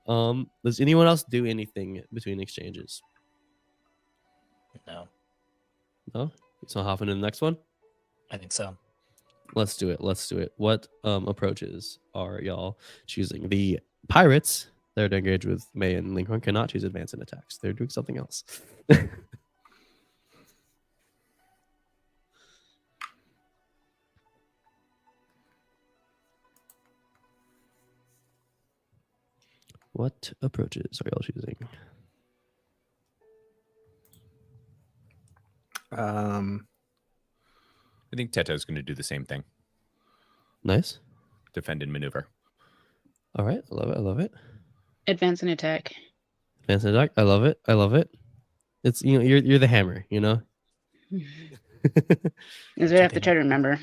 Does anyone else do anything between exchanges? No, No? So hopping in the next one? I think so. Let's do it. Let's do it. What approaches are y'all choosing? The pirates, they're engaged with Mei and Lincoln, cannot choose advance and attacks. They're doing something else. What approaches are y'all choosing? I think Teto's going to do the same thing. Nice. Defend and maneuver. All right. I love it. I love it. Advance and attack. Advance and attack. I love it. I love it. It's, you know, you're the hammer, you know? Is what I have to try to remember.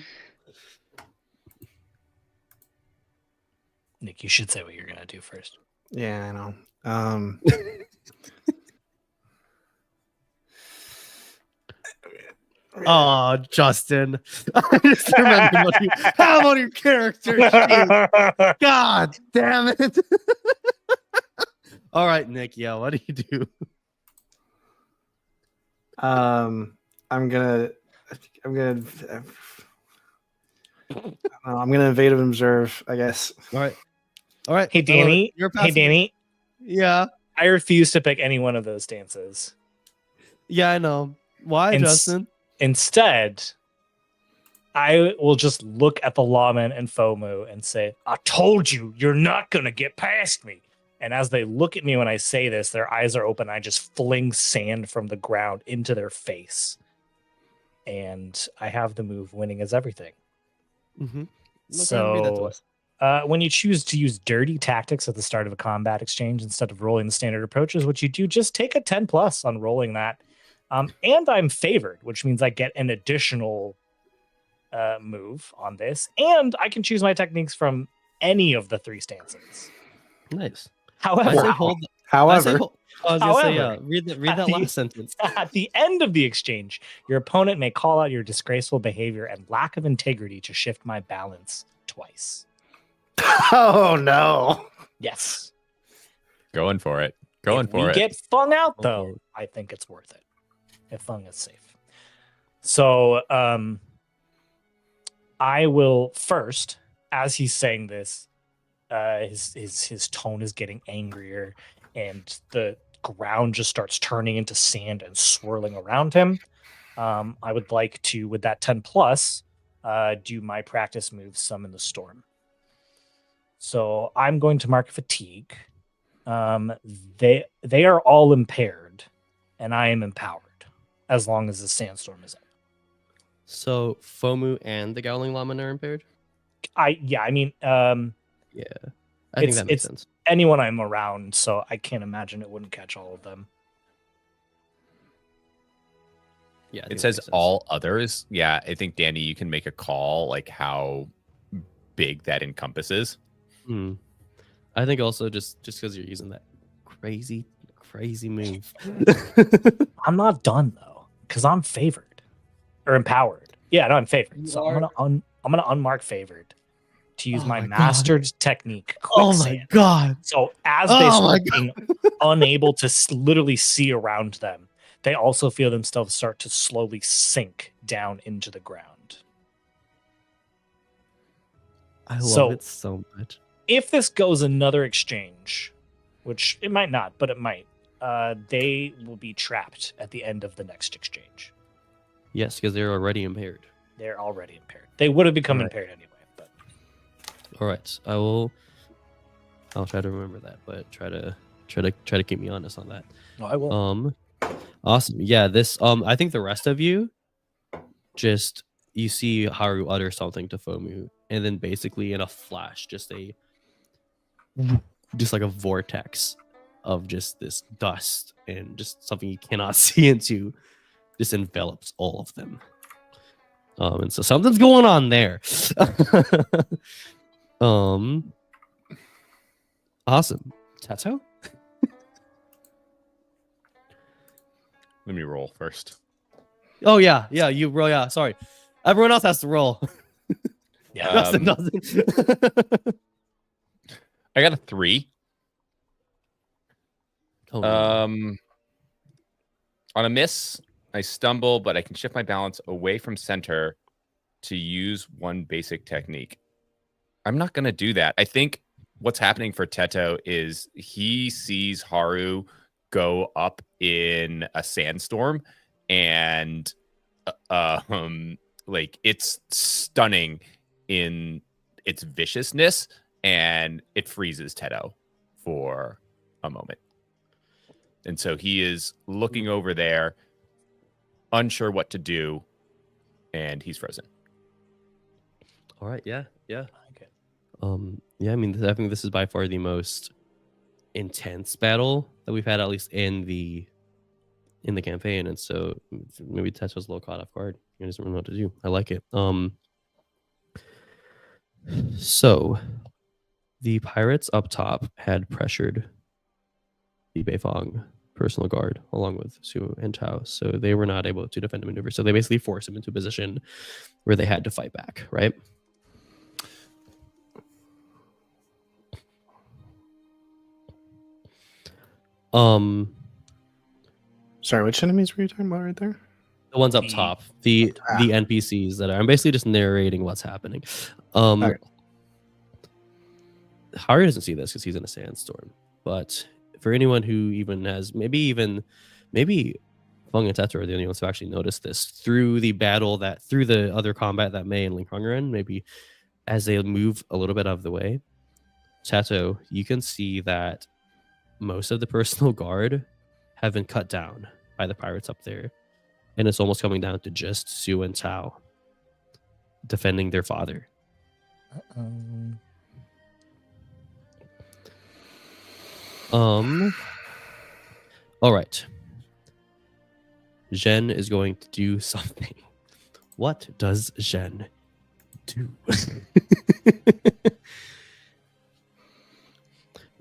Nick, you should say what you're gonna do first. Yeah, I know. Oh, Justin. I just remembered what you have on your character sheet. God damn it. All right, Nick. Yeah, what do you do? I'm gonna evade and observe, I guess. All right. All right. Hey, Danny. You're Hey, passive. Danny. Yeah. I refuse to pick any one of those dances. Yeah, I know. Why, And Justin? Instead, I will just look at the lawman and FOMO and say, I told you, you're not going to get past me. And as they look at me when I say this, their eyes are open. I just fling sand from the ground into their face. and I have the move "Winning is everything." Mm-hmm. Read that to So, us. when you choose to use dirty tactics at the start of a combat exchange instead of rolling the standard approaches, what you do, just take a 10 plus on rolling that. And I'm favored, which means I get an additional move on this, and I can choose my techniques from any of the 3 stances. Nice. However, I say hold. I say However, hold. I was gonna say, However, read at that the- last sentence. at the end of the exchange, your opponent may call out your disgraceful behavior and lack of integrity to shift my balance twice. oh no. Yes. Going for it. If we get Fung out, Go though, for it. I think it's worth it. If Fung is safe. So, I will first, as he's saying this, his tone is getting angrier, and the ground just starts turning into sand and swirling around him. I would like to, with that 10 plus, do my practice move, Summon the Storm. So I'm going to mark fatigue. They are all impaired, and I am empowered as long as the sandstorm is up. So Fomu and the Gowling Lama are impaired. I think that makes sense. anyone I'm around, so I can't imagine it wouldn't catch all of them. Yeah, I think It that says makes sense. all others. Yeah, I think Danny, you can make a call like how big that encompasses. Hmm. I think also just because you're using that crazy move. I'm not done though, because I'm favored or empowered. Yeah, no, I'm favored. You So are? I'm gonna unmark favored to use Oh my my God. mastered technique, quicksand. God! So as Oh they my start being unable to literally see around them, they also feel themselves start to slowly sink down into the ground. I love So- it so much. If this goes another exchange, which it might not, but it might, they will be trapped at the end of the next exchange. Yes, because they're already impaired. They're already impaired. They would have become Right. impaired anyway. But All right, I'll try to remember that, but try to keep me honest on that. no, I will. Awesome. Yeah, this I think the rest of you just you see Haru utter something to Fomu, and then basically in a flash, just like a vortex of just this dust and just something you cannot see into just envelops all of them. And so something's going on there. Awesome. Tato? Let me roll first. Oh yeah, you roll. Yeah, sorry. Everyone else has to roll. Yeah. Dustin doesn't. I got a 3. Oh, On a miss, I stumble, but I can shift my balance away from center to use one basic technique. I'm not going to do that. I think what's happening for Teto is he sees Haru go up in a sandstorm, and like it's stunning in its viciousness, and it freezes Teto for a moment. And so he is looking over there, unsure what to do, and he's frozen. all right. Yeah. Okay. Yeah. I mean, I think this is by far the most intense battle that we've had, at least in the campaign. And so maybe Teto's a little caught off guard. He doesn't really know what to do. I like it. So the pirates up top had pressured the Beifong personal guard along with Su and Tao. So they were not able to defend a maneuver. So they basically forced him into a position where they had to fight back, right? Sorry, which enemies were you talking about right there? The ones up The- top, the NPCs that are. I'm basically just narrating what's happening. Okay. Haru doesn't see this because he's in a sandstorm. But for anyone who even has maybe Fung and Tetra are the only ones who actually noticed this through the other combat that Mei and Ling Hong are in, maybe as they move a little bit out of the way, Tato, you can see that most of the personal guard have been cut down by the pirates up there. and it's almost coming down to just Sue and Tao defending their father. All right. Zhen is going to do something. What does Zhen do?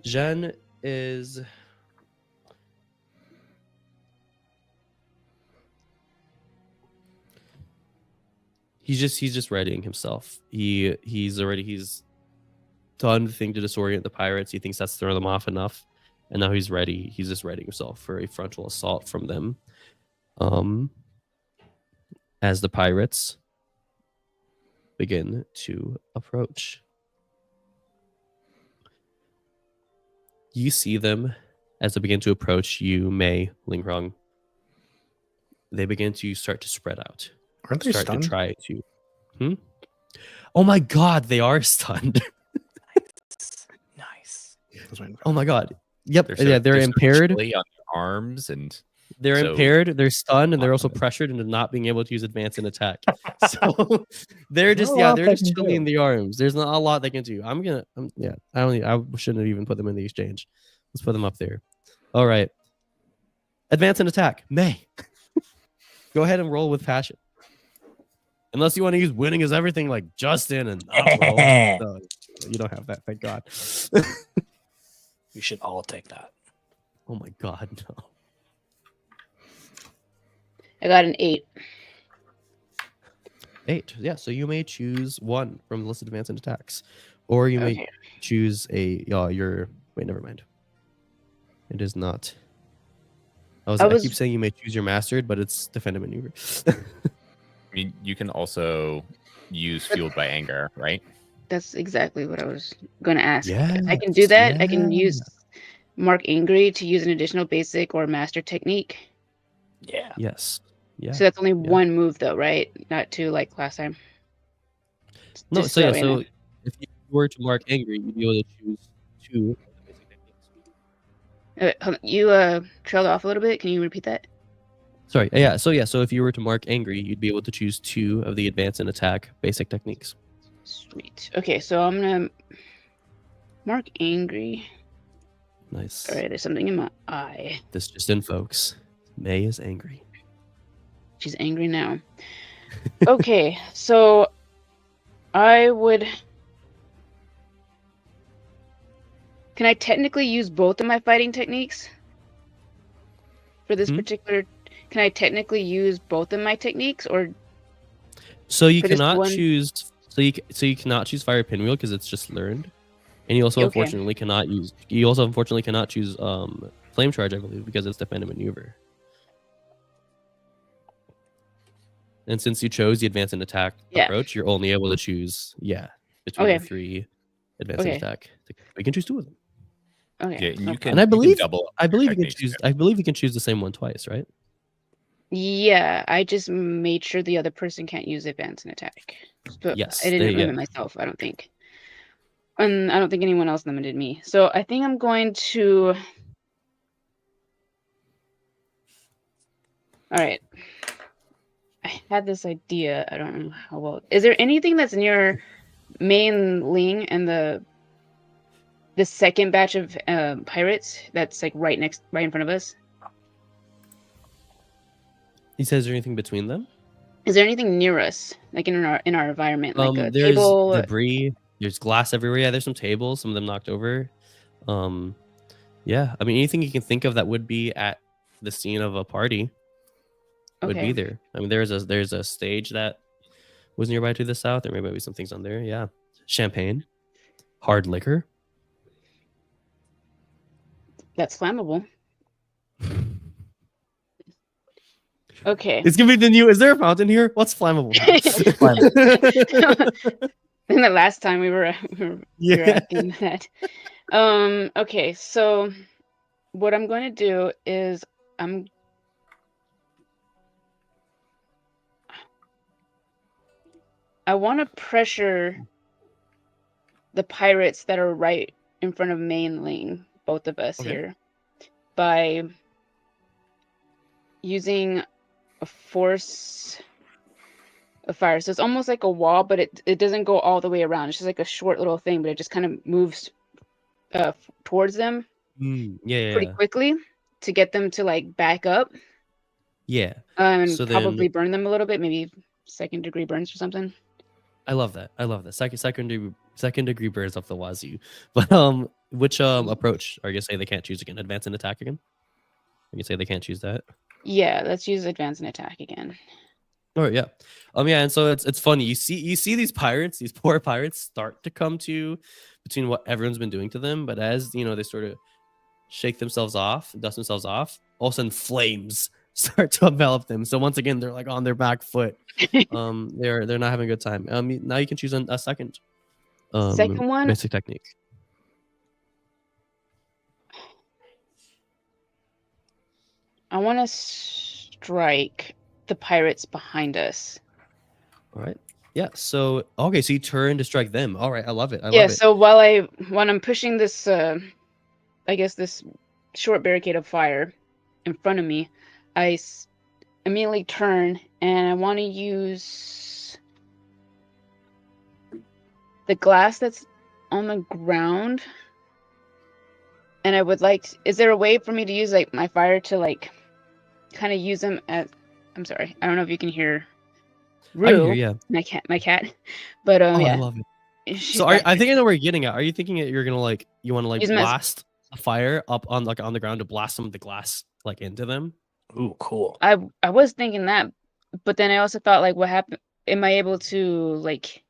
Zhen is he's just readying himself. He's done the thing to disorient the pirates. He thinks that's thrown them off enough, and now he's ready. He's just readying himself for a frontal assault from them. As the pirates begin to approach, you see them as they begin to approach you, Mei, Lingrong. They begin to start to spread out. Aren't they Start stunned? to try to. Oh my god, they are stunned. Nice. Oh my god. Yep. They're so- they're they're so impaired. chilly on their arms and They're so- impaired, they're stunned, and they're also Awesome. pressured into not being able to use advance and attack. So they're just Not a lot they're they just can chilling do. in the arms. There's not a lot they can do. I shouldn't have even put them in the exchange. Let's put them up there. All right. Advance and attack. May. Go ahead and roll with passion. Unless you want to use winning is everything like Justin and not roll. No, you don't have that, thank God. We should all take that. Oh my God, no. I got an 8. 8. Yeah, so you may choose one from the list of advanced attacks, or you may Okay. choose wait, never mind. It is not. I keep saying you may choose your mastered, but it's defend and maneuver. I mean, you can also use fueled by anger, right? That's exactly what I was going to ask. Yeah, I can do that. I can use Mark Angry to use an additional basic or master technique. Yeah. Yes. Yeah. So that's only one move, though, right? Not two like last time. No, Just so yeah, that way I so know. if you were to mark angry, you'd be able to choose 2 of the basic techniques. Hold on. You trailed off a little bit. Can you repeat that? Sorry. Yeah. So if you were to mark angry, you'd be able to choose 2 of the advance and attack basic techniques. Sweet. Okay, so I'm gonna mark angry. Nice. All right, there's something in my eye. This just in, folks. May is angry. She's angry now. Okay, so I would. Can I technically use both of my fighting techniques for this particular? Can I technically use both of my techniques, or So you For just cannot one- choose. So you cannot choose fire pinwheel because it's just learned, and you also Okay. unfortunately cannot use. You also unfortunately cannot choose flame charge, I believe, because it's defend and maneuver. And since you chose the advance and attack Yeah. approach, you're only able to choose between Okay. the 3 advance and Okay. attack. You can choose 2 of them. okay? Yeah, you can. And I you can believe- double. I believe you can techniques, choose. I believe you can choose the same one twice, right? Yeah, I just made sure the other person can't use advance and attack. But Yes, I didn't yeah. limit myself. I don't think, and I don't think anyone else limited me. So I think I'm going to. All right. I had this idea. I don't know how well. Is there anything that's near main Ling and the second batch of pirates that's like right in front of us? He says, "Is there anything between them?" Is there anything near us, like in our environment, like a There's table? debris. There's glass everywhere. Yeah, there's some tables. Some of them knocked over. Yeah. I mean, anything you can think of that would be at the scene of a party would be Okay. there. I mean, there's a stage that was nearby to the south. There may be some things on there. Yeah, champagne, hard liquor. That's flammable. Okay. It's gonna be the new. Is there a fountain here? What's flammable? And the last time we were Yeah. asking that. Okay, so what I'm going to do is I want to pressure the pirates that are right in front of main Ling, both of us Okay. here, by using a force of fire. So it's almost like a wall, but it doesn't go all the way around. It's just like a short little thing, but it just kind of moves towards them Yeah, pretty quickly to get them to like back up yeah. and So probably then burn them a little bit, maybe second-degree burns or something. I love that. Second degree burns off the wazoo. But which approach are you gonna say they can't choose again? Advance and attack again? You can say they can't choose that. Yeah, let's use advance and attack again. Oh yeah, yeah, and so it's funny. You see these pirates, these poor pirates, start to come to between what everyone's been doing to them, but as you know, they sort of shake themselves off, dust themselves off. All of a sudden, flames start to envelop them. So once again, they're like on their back foot. They're not having a good time. Now you can choose a second. Second one, basic technique. I want to strike the pirates behind us. All right. Yeah. So okay. So you turn to strike them. All right. I love it. I Yeah. love it. So when I'm pushing this, I guess this short barricade of fire in front of me, I immediately turn and I want to use the glass that's on the ground. And I would like. Is there a way for me to use like my fire to like, kind of use them as? I'm sorry. I don't know if you can hear. Rue, I hear, yeah. my cat. But Oh, yeah. I love it. She's So back I here. think I know where you're getting at. Are you thinking that you're gonna you want to Use 'em as- blast a fire up on on the ground to blast some of the glass like into them? Ooh, cool. I was thinking that, but then I also thought like, what happened? Am I able to like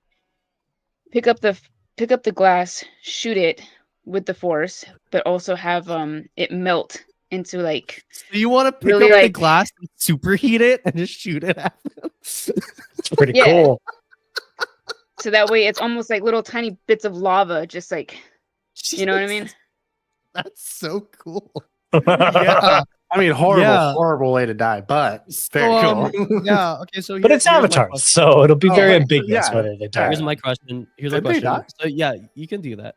pick up the glass, shoot it with the force, but also have it melt into like So you want to pick Really, up the like- glass, and superheat it, and just shoot it at them? It's pretty Yeah. cool. so that way it's almost like little tiny bits of lava, just like, you know what I mean? That's so cool. Yeah. I mean, horrible, Yeah. horrible way to die, but very So, cool. yeah. Okay. So But it's here's my Avatar, question. so it'll be Oh, very wait, ambiguous yeah. whether they die. Here's my question. Here's my Did they question. die? So yeah, you can do that.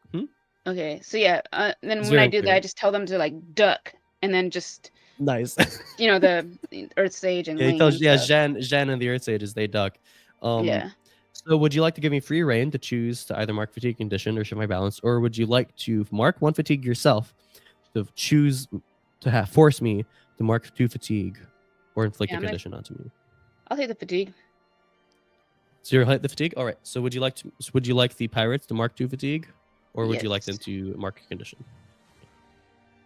Okay, so yeah, then It's when I very do that, clear. I just tell them to like duck, and then just Nice. the Earth Sage and Yeah, he Ling tells, and stuff. Jean and the Earth Sages, they duck. Yeah. So would you like to give me free reign to choose to either mark fatigue condition or shift my balance, or would you like to mark one fatigue yourself to choose to force me to mark 2 fatigue or inflict Yeah, a I'm gonna- condition onto me? I'll take the fatigue. So you're the fatigue. All right. So would you like the pirates to mark 2 fatigue, or would you like them Yes. to mark a condition?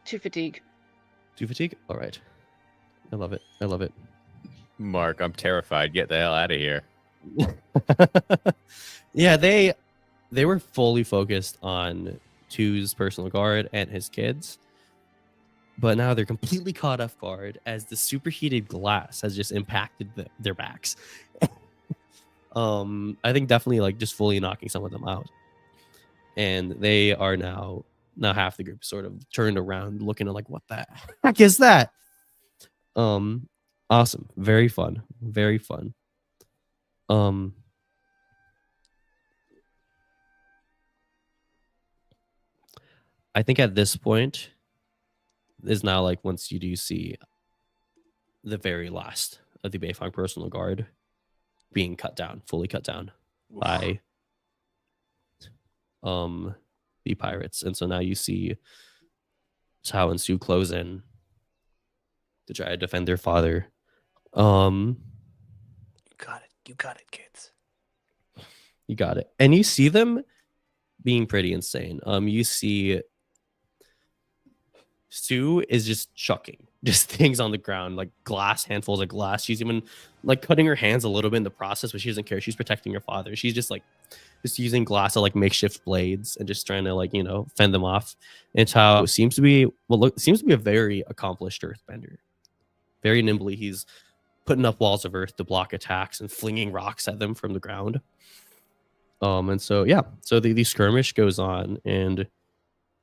2 fatigue. 2 fatigue. All right. I love it. I love it. Mark, I'm terrified. Get the hell out of here. Yeah, they were fully focused on Two's personal guard and his kids, but now they're completely caught off guard as the superheated glass has just impacted their backs. I think definitely like just fully knocking some of them out, and they are now half the group sort of turned around looking at like, what the heck is that? Awesome, very fun, very fun. I think at this point is now like once you do see the very last of the Beifong personal guard being cut down, fully cut down by the pirates. And so now you see Cao and Su close in to try to defend their father. You got it, kids. You got it. And you see them being pretty insane. You see Sue is just chucking just things on the ground, like handfuls of glass. She's even like cutting her hands a little bit in the process, but she doesn't care. She's protecting her father. She's just using glass as like makeshift blades and just trying to fend them off. And Tao seems to be a very accomplished earthbender. Very nimbly, he's putting up walls of earth to block attacks and flinging rocks at them from the ground. And so the skirmish goes on, and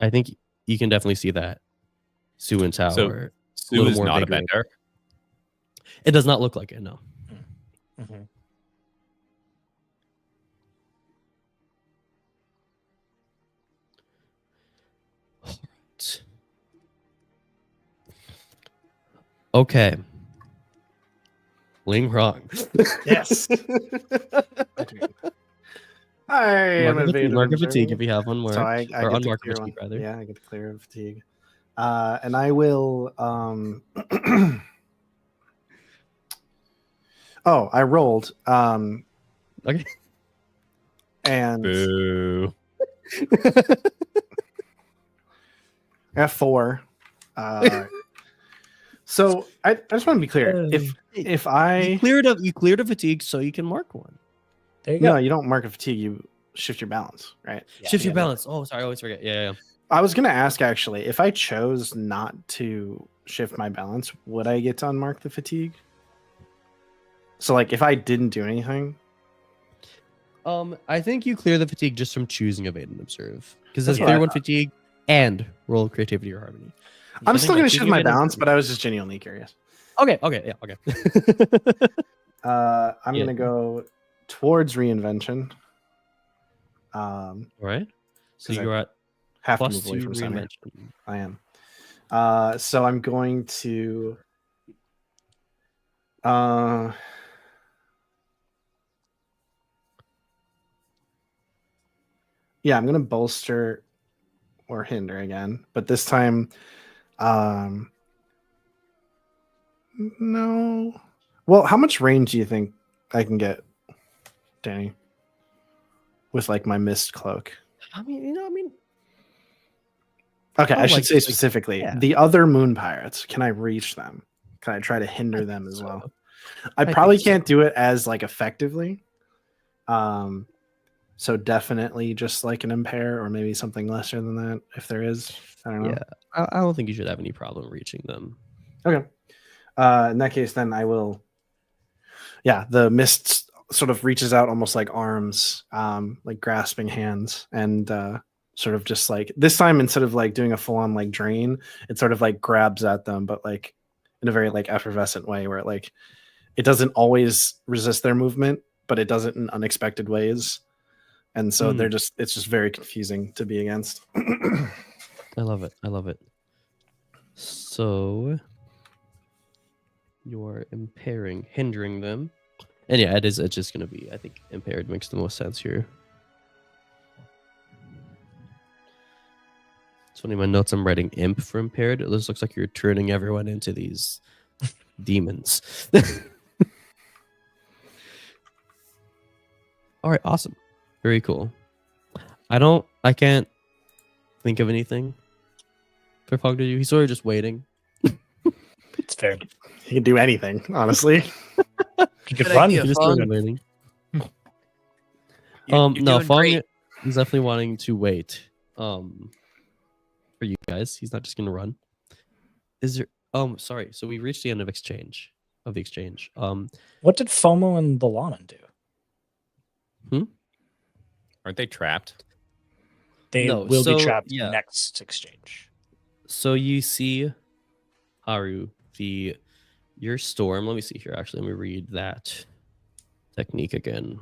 I think you can definitely see that Sue and Tao So, are Sue little is more not a vigorous. bender. It does not look like it, no. Mm-hmm. Okay. Ling wrong. Yes. I am evaded Mark of fatigue observing. if you have one more. So I Or get to unmark clear fatigue, one. rather. Yeah, I get to clear fatigue. And I will. Oh, I rolled. Okay. And Boo. I have 4. So I just want to be clear. If I You cleared a fatigue, so you can mark one. There you go. no, you don't mark a fatigue. You shift your balance, right? Yeah. Shift your Yeah. balance. Oh, sorry, I always forget. Yeah. I was gonna ask actually, if I chose not to shift my balance, would I get to unmark the fatigue? So like if I didn't do anything, I think you clear the fatigue just from choosing evade and observe, because That's there's what clear I one thought. fatigue and roll creativity or harmony. I'm I still think by gonna shift choosing my evade and balance, but observe- I was just genuinely curious. okay, yeah, okay. I'm Yeah. gonna go towards reinvention. All right. So 'Cause I you're at have to plus move away 2 from center. reinvention. I am. So I'm going to. Yeah, I'm gonna bolster or hinder again, but this time, no. Well, how much range do you think I can get, Danny, with like my mist cloak? I mean, Okay, Oh, I should like- say like- specifically yeah. the other moon pirates. Can I reach them? Can I try to hinder I them think as so. well? I I probably think so. can't do it as like effectively. So definitely just like an impair or maybe something lesser than that if there is. I don't know. Yeah, I don't think you should have any problem reaching them. Okay. In that case, then I will. Yeah, the mist sort of reaches out almost like arms, like grasping hands, and sort of just like this time instead of like doing a full on like drain, it sort of like grabs at them, but like in a very like effervescent way where it doesn't always resist their movement, but it does it in unexpected ways. And so it's just very confusing to be against. I love it. So you're hindering them. And yeah, it's just gonna be, I think impaired makes the most sense here. It's funny, my notes I'm writing imp for impaired. It just looks like you're turning everyone into these demons. All right, awesome. Very cool. I can't think of anything for Fog to do. He's sort of just waiting. It's fair. He can do anything, honestly. You could Good run. idea. He's just Fog. sort of waiting. You're No, doing Fong great. is definitely wanting to wait. For you guys, he's not just gonna run. Is there? Sorry. So we reached the end of the exchange. What did FOMO and the lawman do? Aren't they trapped? They No, will so, be trapped yeah. next exchange. So you see, Haru, your storm. Let me see here. Actually, let me read that technique again.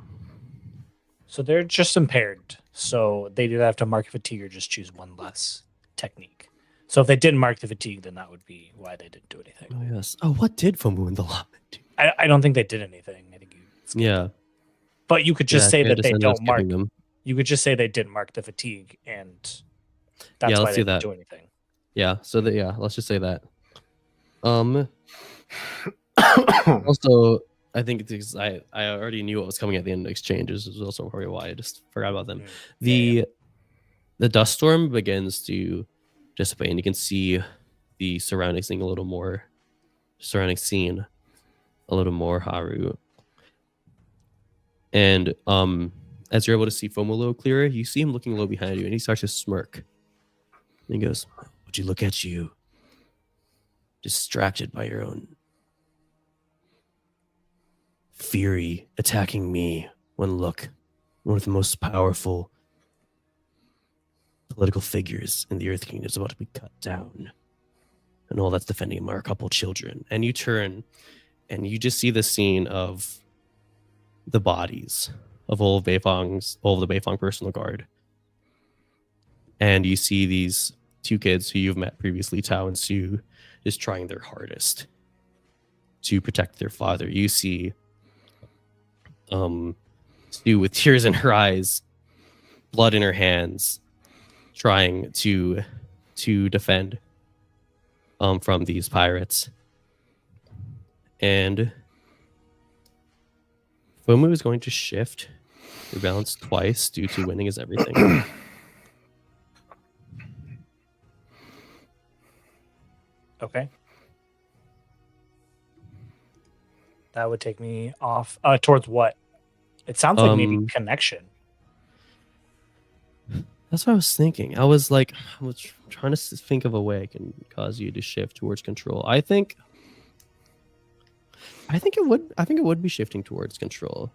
So they're just impaired. So they either have to mark fatigue or just choose one less technique. So if they didn't mark the fatigue, then that would be why they didn't do anything. Oh yes. Oh, what did Fomu and the Lama do? I don't think they did anything. I think Yeah. but you could just Yeah, say I that just they ended up don't mark. skipping them. You could just say they didn't mark the fatigue, and that's Yeah, why let's they do didn't that. do anything. Yeah. So let's just say that. Also, I think it's because I already knew what was coming at the end of exchanges. This is also probably why I just forgot about them. Yeah, The dust storm begins to dissipate, and you can see the surrounding scene a little more, Haru. And as you're able to see Fomo a little clearer, you see him looking a little behind you, and he starts to smirk. And he goes, "Would you look at you, distracted by your own fury, attacking me? One look, one of the most powerful political figures in the Earth Kingdom is about to be cut down, and all that's defending him are a couple children." And you turn, and you just see the scene of the bodies of all of the Beifong personal guard, and you see these two kids who you've met previously, Tao and Sue, just trying their hardest to protect their father. You see Stu with tears in her eyes, blood in her hands, trying to defend from these pirates. And FOMO is going to shift your balance twice due to winning is everything. Okay. That would take me off towards what? It sounds like maybe connection. That's what I was thinking. I was trying to think of a way I can cause you to shift towards control. I think it would be shifting towards control.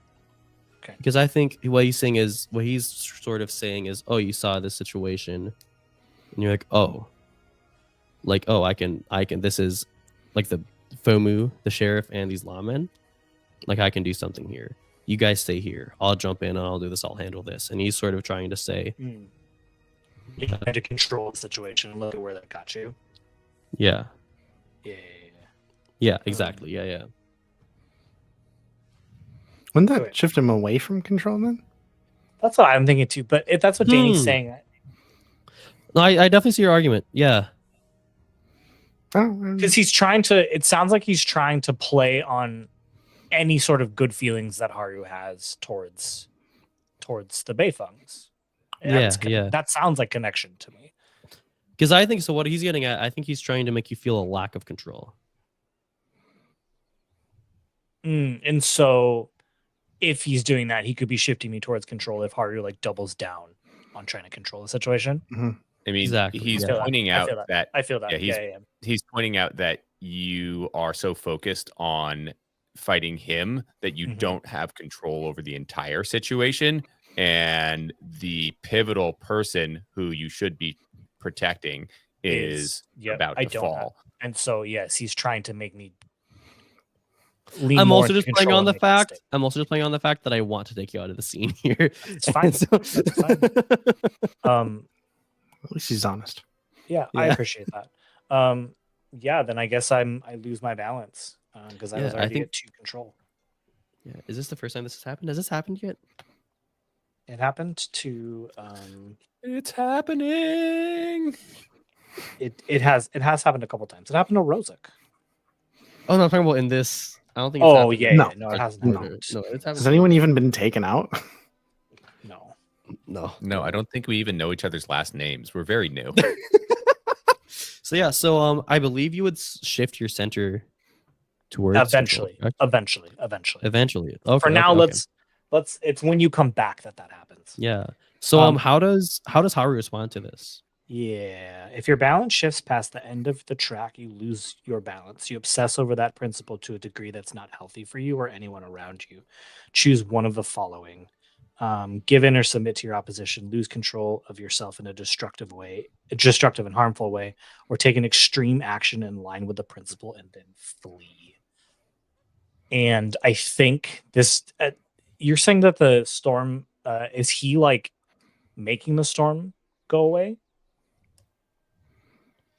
Okay. Because I think what he's sort of saying is, oh, you saw this situation, and you're like, I can. This is like the FOMU, the sheriff, and these lawmen. Like, I can do something here. You guys stay here. I'll jump in and I'll do this. I'll handle this. And he's sort of trying to say, You had to control the situation. Look at where that got you. yeah, Yeah. exactly, yeah. Wouldn't that Okay. shift him away from control then? That's what I'm thinking too. But if that's what Danny's saying, No, I definitely see your argument. Yeah, Because he's trying to. It sounds like he's trying to play on any sort of good feelings that Haru has towards the Beifungs. Yeah. That sounds like connection to me. because I think so. What he's getting at, I think he's trying to make you feel a lack of control. And so, if he's doing that, he could be shifting me towards control. If Haru like doubles down on trying to control the situation. I mean, Exactly, he's yeah. pointing I out feel that I feel that. Yeah, he's pointing out that you are so focused on fighting him that you Mhm. don't have control over the entire situation, and the pivotal person who you should be protecting is about I to don't fall. And so, yes, he's trying to make me. Lean I'm more also into just playing control on the and make me fact. stay. I'm also just playing on the fact that I want to take you out of the scene here. It's fine. It's fine. at least he's honest. Yeah, I Yeah. appreciate that. Yeah, then I guess I lose my balance because I was Yeah, I already think- at 2 control. Yeah. Is this the first time this has happened? Has this happened yet? It happened to It's happening. it has happened a couple times. It happened to Rozak. Oh no, I'm talking about in this. I don't think. It's Oh happened. yeah, No. yeah, no, it hasn't No. happened. No, it's happened. Has anyone even been taken out? No. No. No, I don't think we even know each other's last names. We're very new. So yeah, I believe you would shift your center towards Eventually, control, correct? eventually. Eventually. Okay, For now, okay. let's. It's when you come back that happens. Yeah. So how does Haru respond to this? Yeah. If your balance shifts past the end of the track, you lose your balance. You obsess over that principle to a degree that's not healthy for you or anyone around you. Choose one of the following. Give in or submit to your opposition, lose control of yourself in a destructive and harmful way, or take an extreme action in line with the principle and then flee. And I think this, you're saying that the storm, is he like making the storm go away?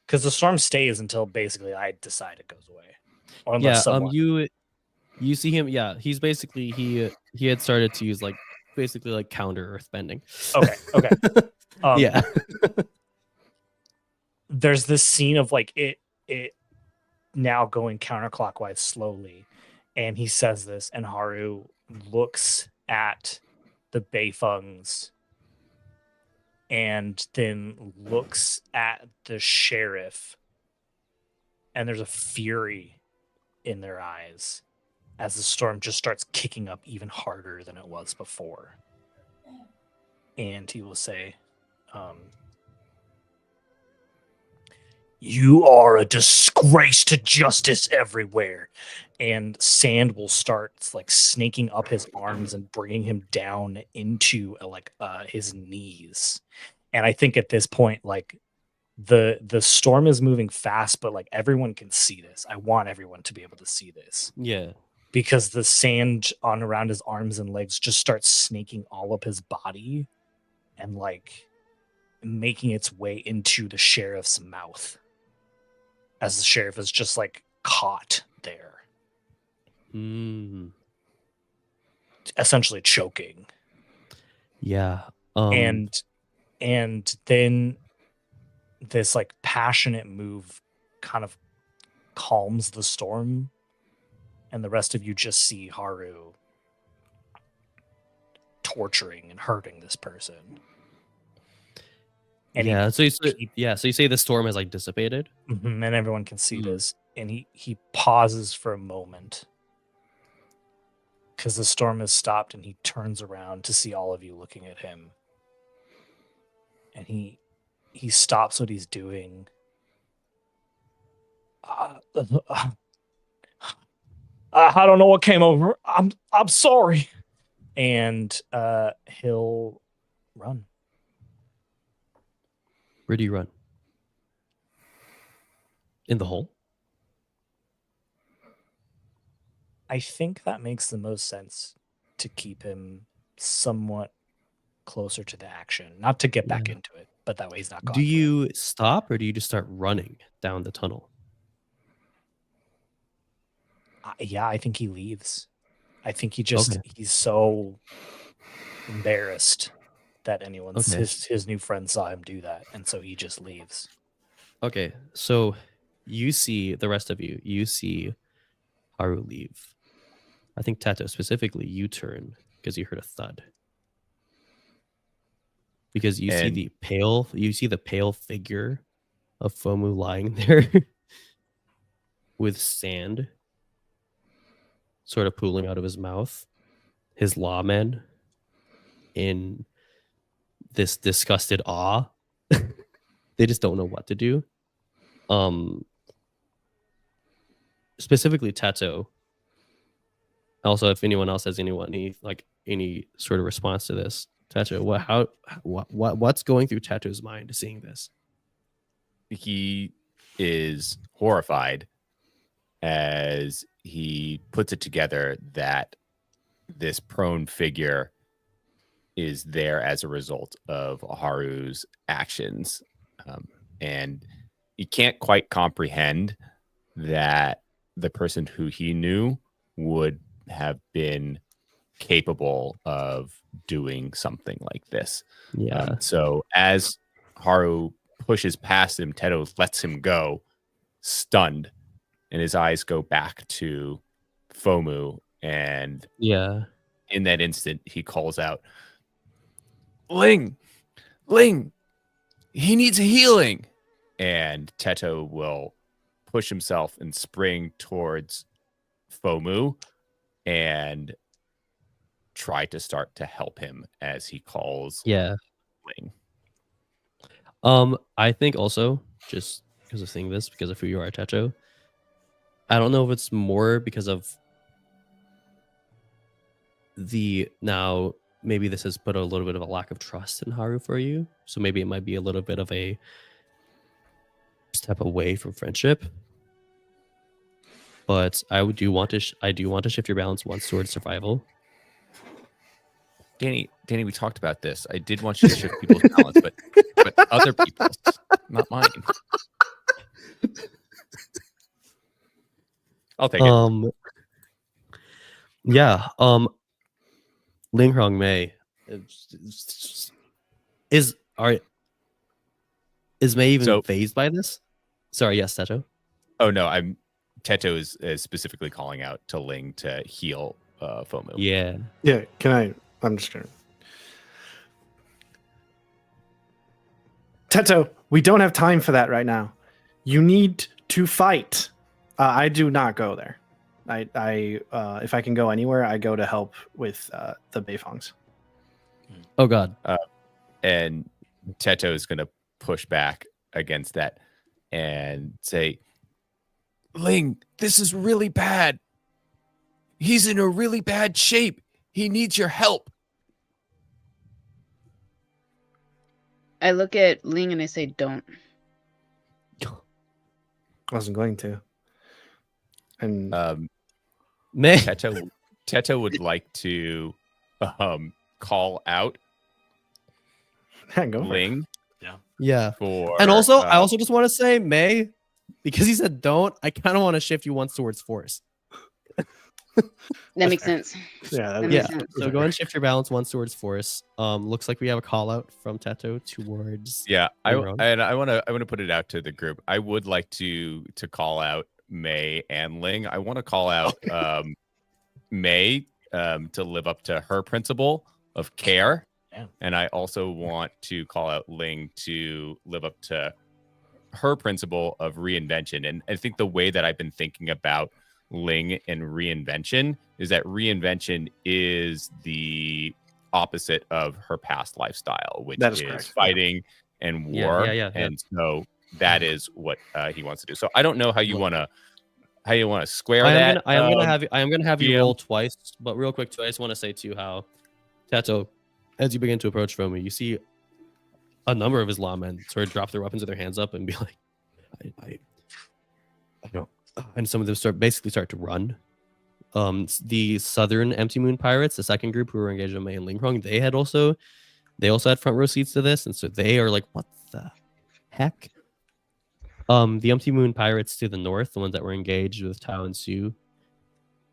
Because the storm stays until basically I decide it goes away. Or unless Yeah. someone. You see him. Yeah. He's basically he had started to use basically counter earthbending. Okay. Yeah. There's this scene of it now going counterclockwise slowly, and he says this, and Haru looks at the Beifungs and then looks at the sheriff, and there's a fury in their eyes as the storm just starts kicking up even harder than it was before. And he will say, you are a disgrace to justice everywhere. And sand will start snaking up his arms and bringing him down into his knees. And I think at this point, the storm is moving fast, but everyone can see this. I want everyone to be able to see this. Yeah. Because the sand on around his arms and legs just starts snaking all up his body and making its way into the sheriff's mouth as the sheriff is just caught there. Mm, essentially choking. yeah. And then this like passionate move kind of calms the storm, and the rest of you just see Haru torturing and hurting this person. And yeah. So you say the storm has like dissipated. and everyone can see Mm. this. And he pauses for a moment because the storm has stopped, and he turns around to see all of you looking at him. And he stops what he's doing. I don't know what came over. I'm sorry. And he'll run. Where do you run? In the hole? I think that makes the most sense to keep him somewhat closer to the action, not to get back Yeah. into it, but that way he's not gone. Do you stop or do you just start running down the tunnel? Yeah, I think he leaves. I think he's so embarrassed that anyone's Okay. his new friend saw him do that, and so he just leaves. Okay, so you see the rest of you see Haru leave. I think Tato specifically, you turn because you heard a thud. Because you see the pale figure of Fomu lying there with sand sort of pooling out of his mouth. His lawmen in this disgusted awe. They just don't know what to do. Specifically Tato. Also, if anyone else has any sort of response to this, Tato, what's going through Tato's mind seeing this? He is horrified as he puts it together that this prone figure is there as a result of Haru's actions. And he can't quite comprehend that the person who he knew would have been capable of doing something like this. Yeah. So as Haru pushes past him, Teto lets him go, stunned, and his eyes go back to Fomu. And Yeah. in that instant, he calls out, Ling, he needs healing. And Teto will push himself and spring towards Fomu and try to start to help him as he calls Yeah. Ling. I think also just because of seeing this, because of who you are, Tato, I don't know if it's more because of now maybe this has put a little bit of a lack of trust in Haru for you. So maybe it might be a little bit of a step away from friendship. But I do want to shift your balance once towards survival. Danny, we talked about this. I did want you to shift people's balance, but other people's, not mine. I'll take it. Yeah. Ling Hong Mei is Mei even phased by this? Sorry, yes, Teto. Oh no, Teto is specifically calling out to Ling to heal Fomu. Yeah. Yeah, I'm just gonna. Teto, we don't have time for that right now. You need to fight. I do not go there. I if I can go anywhere, I go to help with the Beifongs. Oh God. And Teto is going to push back against that and say, Ling, this is really bad. He's in a really bad shape. He needs your help. I look at Ling and I say, don't. I wasn't going to. And Mei. Teto would like to call out go Ling. Yeah. And also, I also just want to say, Mei, because he said don't, I kind of want to shift you once towards force. That makes sense. Yeah, That that makes Yeah. sense. So go ahead and shift your balance once towards force. Looks like we have a call out from Teto towards. Yeah, I You're wrong. want to put it out to the group. I would like to call out May and Ling. I want to call out May to live up to her principle of care, Yeah. and I also want to call out Ling to live up to her principle of reinvention. And I think the way that I've been thinking about Ling and reinvention is that reinvention is the opposite of her past lifestyle, which That is is correct. fighting and Yeah, war. yeah. And so that is what he wants to do. So I don't know how you want to square that. I am gonna have you GM. roll twice, but real quick too, I just want to say too how Teto, as you begin to approach Fomi, you see a number of his lawmen sort of drop their weapons with their hands up and be like, I don't. And some of them start to run. The Southern Empty Moon Pirates, the second group who were engaged in May and Lingrong, they also had front row seats to this, and so they are like, what the heck? The Empty Moon Pirates to the north, the ones that were engaged with Tao and Su,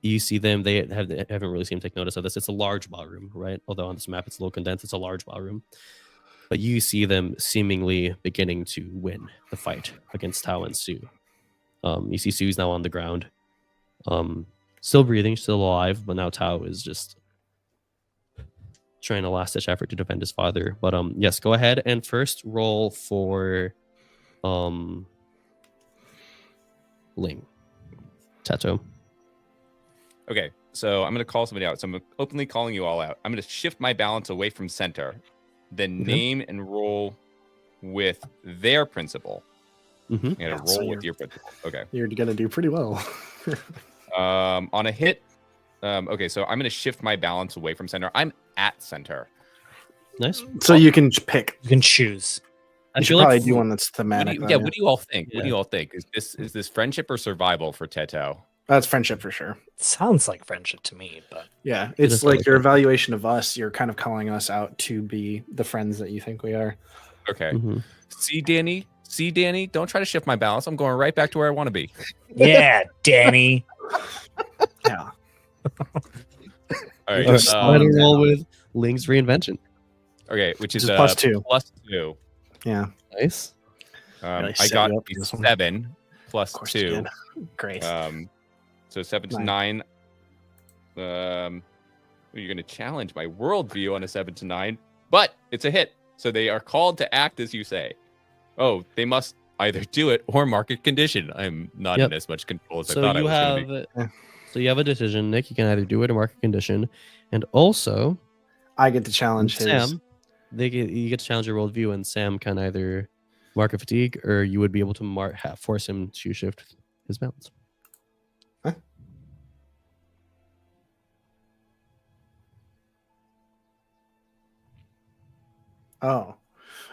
you see them. They haven't really seen take notice of this. It's a large ballroom, right? Although on this map it's a little condensed, it's a large ballroom. But you see them seemingly beginning to win the fight against Tao and Su. You see Su's now on the ground, still breathing, still alive, but now Tao is just trying a last-ditch effort to defend his father. But yes, go ahead and first roll for Ling. Teto. Okay, so I'm going to call somebody out. So I'm openly calling you all out. I'm going to shift my balance away from center, then Okay. name and roll with their principle. Mm-hmm. I'm going Yeah, to so roll with you're- your principle. Okay. You're gonna do pretty well. On a hit. Okay, so I'm going to shift my balance away from center. I'm at center. Nice. So you can pick. You can choose. I You should feel probably like do one that's What do thematic. you, though, yeah, what do you all think? What do Yeah. you all think? Is this friendship or survival for Teto? That's friendship for sure. Sounds like friendship to me, but Yeah, It it's is like like your that. evaluation of us. You're kind of calling us out to be the friends that you think we are. Okay. Mhm. See, Danny, don't try to shift my balance. I'm going right back to where I want to be. yeah, Danny. Yeah. All right. Just Go ahead and down. roll with Ling's reinvention. Okay, which is Just +2. +2. Yeah. Nice. Really I set got you up for this one. 7 plus Of course you 2. did. Great. So 7 to 9. You're going to challenge my worldview on a 7 to 9, but it's a hit. So they are called to act as you say. Oh, they must either do it or market condition. I'm not Yep. in as much control as I So thought I you was going to be. have you have a decision, Nick. You can either do it or market condition, and also I get to challenge his. Sam. You get to challenge your worldview, and Sam can either market fatigue or you would be able to force him to shift his balance. Oh,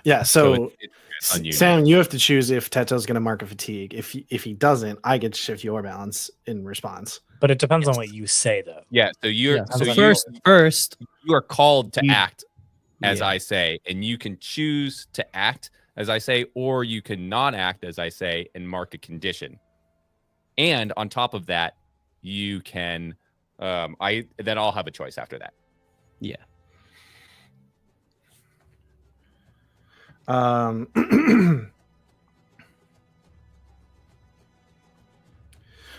yeah. So, it's on you, Sam, Nick. you have to choose if Teto's going to mark a fatigue. If he doesn't, I get to shift your balance in response. But it depends on what you say, though. Yeah, so you're Yeah, so so you first, you are called to You- act as yeah. I say, and you can choose to act as I say, or you can not act as I say and mark a condition. And on top of that, you can I'll have a choice after that. Yeah.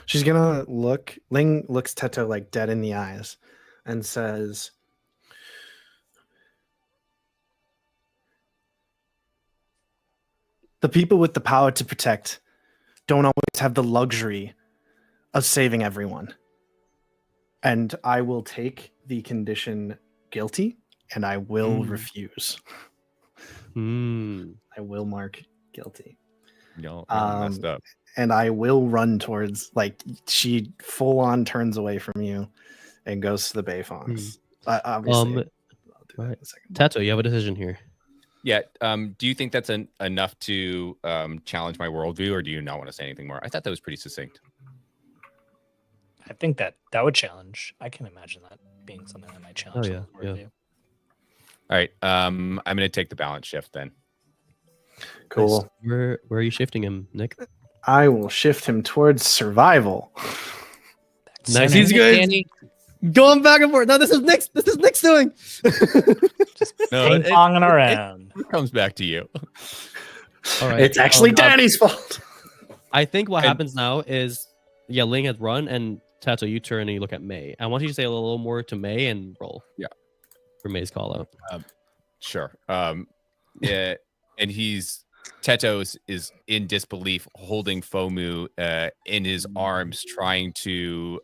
She's gonna look. Ling looks Teto like dead in the eyes, and says, "The people with the power to protect don't always have the luxury of saving everyone. And I will take the condition guilty, and I will refuse. I will mark guilty." No, Um, messed up. And I will run towards, like, she full on turns away from you and goes to the Bayfongs. Obviously, I'll do that in a second. Tato, you have a decision here. Yeah. Do you think that's enough to challenge my worldview, or do you not want to say anything more? I thought that was pretty succinct. I think that would challenge. I can imagine that being something that might challenge. Oh, yeah, someone's yeah. worldview. All right. I'm going to take the balance shift then. Cool. Nice. Where are you shifting him, Nick? I will shift him towards survival. Nice. Sending He's it, good. Danny. Going back and forth. No, this is Nick's doing. No, Ping ponging around. it comes back to you. All right. It's actually Danny's fault. I think what And- happens now is, Ling has run, and Tato, you turn and you look at May. I want you to say a little more to May and roll. Yeah. For May's call out. Sure. Yeah, and Tetos is in disbelief, holding Fomu in his arms, trying to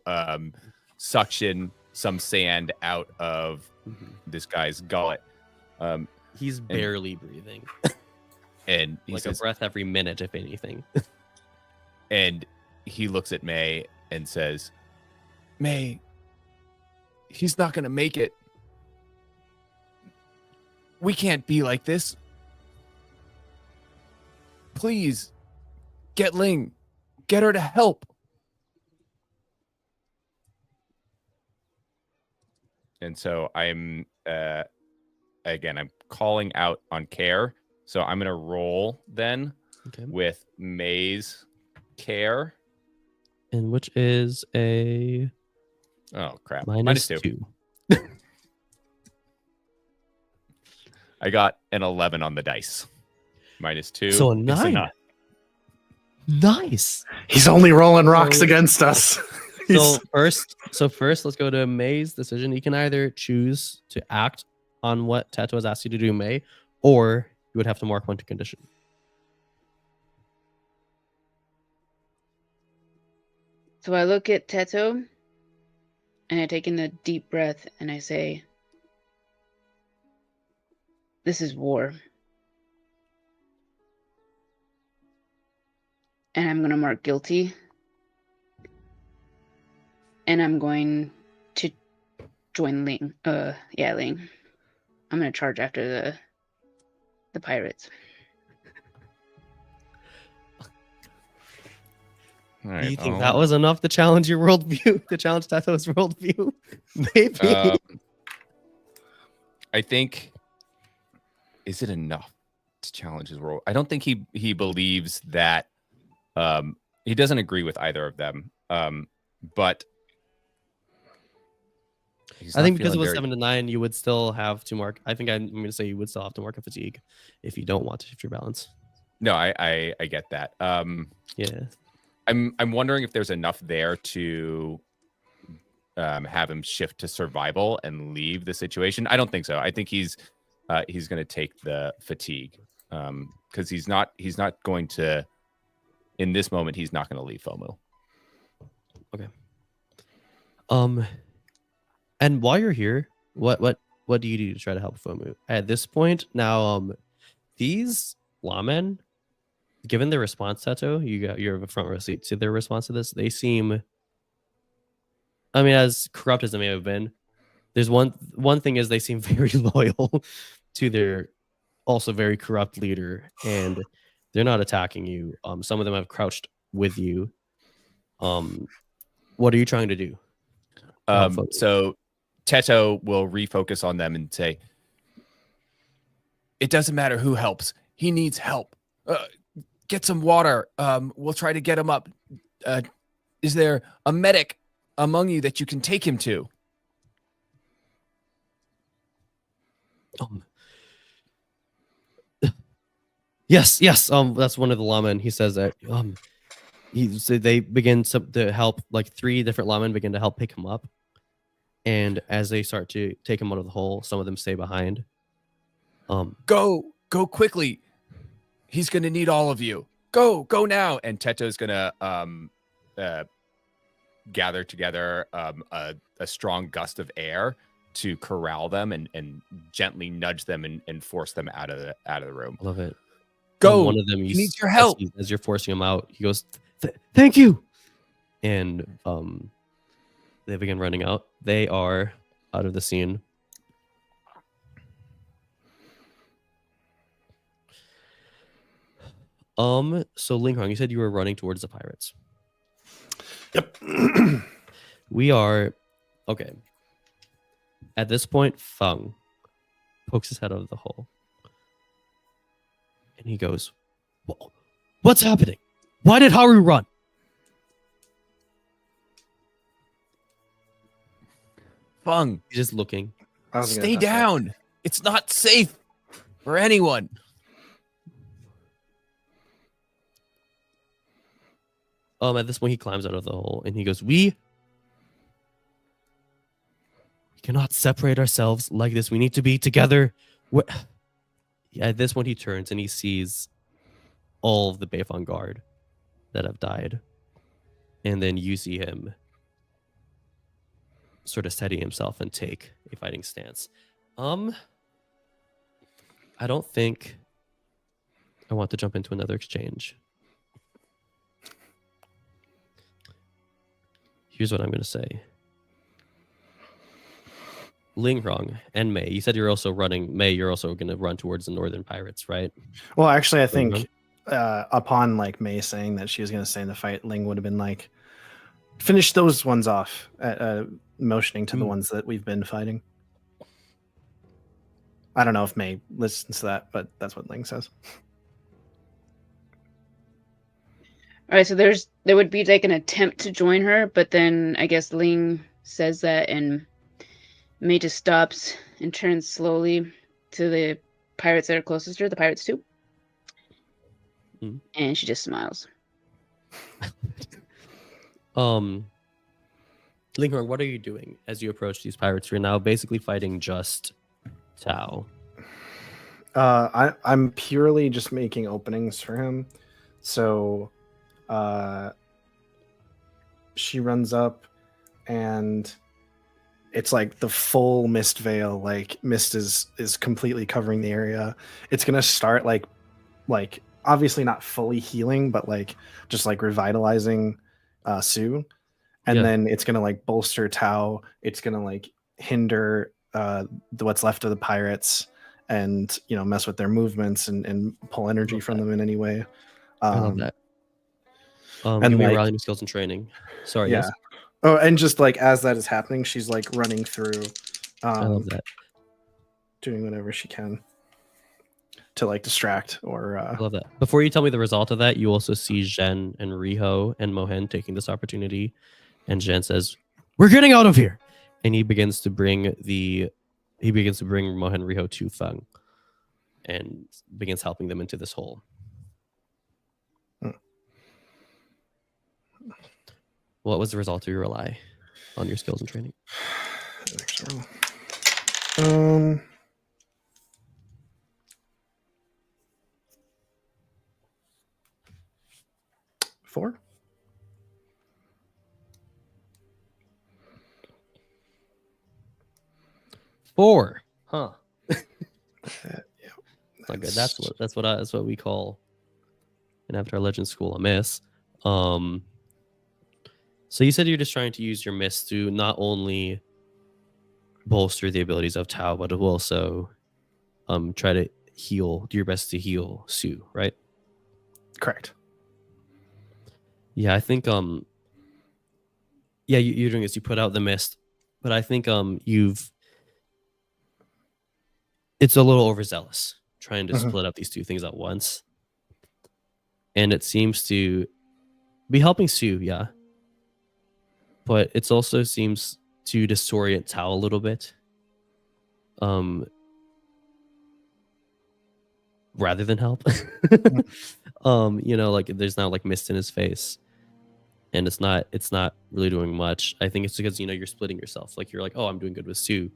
suction some sand out of this guy's gullet. He's barely breathing. And he Like says, a breath every minute, if anything. and he looks at May and says, May, he's not going to make it. We can't be like this. Please, get Ling. Get her to help. And so I'm, again, I'm calling out on care. So I'm going to roll then Okay. with May's care. And which is a Oh, crap. minus -2. 2. I got an 11 on the dice. -2. So a is 9. enough. Nice. He's only rolling rocks So- against us. So first, let's go to May's decision. You can either choose to act on what Tato has asked you to do, May, or you would have to mark one to condition. So I look at Teto and I take in a deep breath and I say, this is war. And I'm going to mark guilty. And I'm going to join Ling. Ling. I'm going to charge after the pirates. All Do right, you think I'll- that was enough to challenge your worldview? To challenge Tato's worldview? Maybe. I think, is it enough to challenge his world? I don't think he believes that. He doesn't agree with either of them. But he's I not think because it feeling was very- 7 to 9, you would still have to mark. I think I'm going to say you would still have to mark a fatigue if you don't want to shift your balance. No, I get that. Yeah. I'm wondering if there's enough there to have him shift to survival and leave the situation. I don't think so. I think he's going to take the fatigue because he's not going to. In this moment, he's not going to leave FOMO. And while you're here, what do you do to try to help FOMO? At this point, now these lawmen, given their response, Tato, you're a front row seat to their response to this. They seem, I mean, as corrupt as they may have been, there's one thing is they seem very loyal to their also very corrupt leader, and they're not attacking you. Some of them have crouched with you. What are you trying to do? So Teto will refocus on them and say, it doesn't matter who helps. He needs help. Get some water. We'll try to get him up. Is there a medic among you that you can take him to? Yes. That's one of the lawmen. He says that they begin to help, like 3 different lawmen begin to help pick him up. And as they start to take him out of the hole, some of them stay behind. Go quickly. He's going to need all of you. Go now. And Teto's going to gather together a strong gust of air to corral them and gently nudge them and force them out of the room. I love it. Go. One of them He needs your help. as you're forcing him out. He goes, "Thank you," and they begin running out. They are out of the scene. So Linghong, you said you were running towards the pirates. Yep. We are okay. At this point, Fung pokes his head out of the hole. And he goes, "What's happening? Why did Haru run?" Fung, He's just looking. I was gonna stay touch that. down. It's not safe for anyone. At this point, he climbs out of the hole and he goes, "We cannot separate ourselves like this. We need to be together." At this point, he turns and he sees all of the Beifong guard that have died. And then you see him sort of steady himself and take a fighting stance. I don't think I want to jump into another exchange. Here's what I'm going to say. Lingrong and May, you said you're also running. May, you're also going to run towards the Northern Pirates, right? Well, actually, I think upon like May saying that she was going to stay in the fight, Ling would have been like, finish those ones off, motioning to the ones that we've been fighting. I don't know if May listens to that, but that's what Ling says. All right, so there would be like an attempt to join her, but then I guess Ling says that, and May just stops and turns slowly to the pirates that are closest to her, the pirates too, and she just smiles. Linghorn, what are you doing as you approach these pirates? You're now basically fighting just Tao. I'm purely just making openings for him. So she runs up and it's like the full mist veil, like mist is completely covering the area. It's gonna start like obviously not fully healing, but like just like revitalizing Sue. And then it's gonna like bolster Tao. It's gonna like hinder what's left of the pirates, and mess with their movements and pull energy from them in any way. I love that. And give me like, rallying skills and training. Sorry, yeah. yes. Oh, and just like as that is happening, she's like running through, I love that. doing whatever she can to like distract or. I love that. Before you tell me the result of that, you also see Zhen and Riho and Mohen taking this opportunity, and Zhen says, "We're getting out of here," and he begins to bring Mohen Riho to Feng, and begins helping them into this hole. What was the result of your rely on your skills and training? 4. 4. Huh. Yeah. That's not good. That's what we call in Avatar Legends School a miss. So you said you're just trying to use your miss to not only bolster the abilities of Tao, but to also try to do your best to heal Sue, right? Correct. Yeah, I think you're doing this. You put out the mist, but I think it's a little overzealous trying to split up these two things at once, and it seems to be helping Sue, yeah. But it also seems to disorient Tao a little bit. Rather than help. Like there's now like mist in his face. And it's not really doing much. I think it's because you're splitting yourself. Like you're like, oh, I'm doing good with Sue.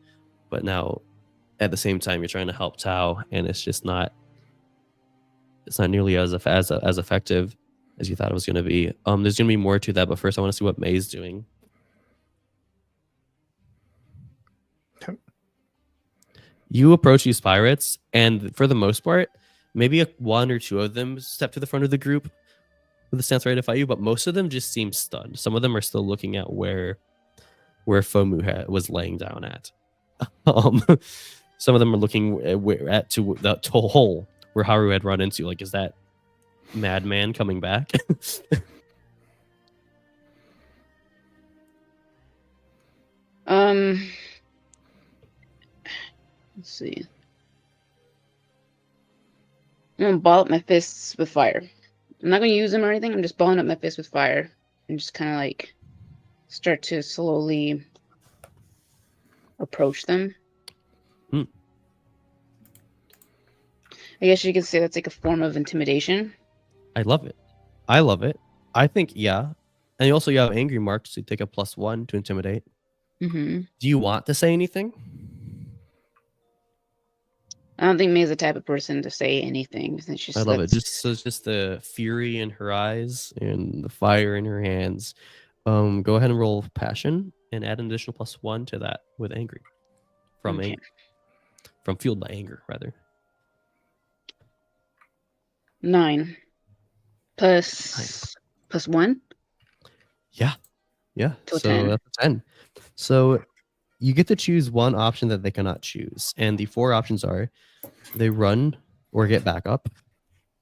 But now at the same time you're trying to help Tao, and it's not nearly as effective as you thought it was gonna be. There's gonna be more to that, but first I want to see what May's doing. You approach these pirates, and for the most part, maybe one or two of them step to the front of the group with a stance ready to fight you, but most of them just seem stunned. Some of them are still looking at where Fomu was laying down at. Some of them are looking to the hole where Haru had run into. Like, is that madman coming back? Let's see. I'm gonna ball up my fists with fire. I'm not gonna use them or anything. I'm just balling up my fists with fire and just kind of like start to slowly approach them. Hmm. I guess you could say that's like a form of intimidation. I love it. I love it. I think, yeah. And you have angry marks, so you take a +1 to intimidate. Mm-hmm. Do you want to say anything? I don't think May's the type of person to say anything. It's just I love it. lets- It's just the fury in her eyes and the fire in her hands. Go ahead and roll passion and add an additional +1 to that with angry. Okay. From fueled by anger, rather. 9 plus 1. Yeah. So So 10. that's a 10. So you get to choose one option that they cannot choose. And the 4 options are they run or get back up.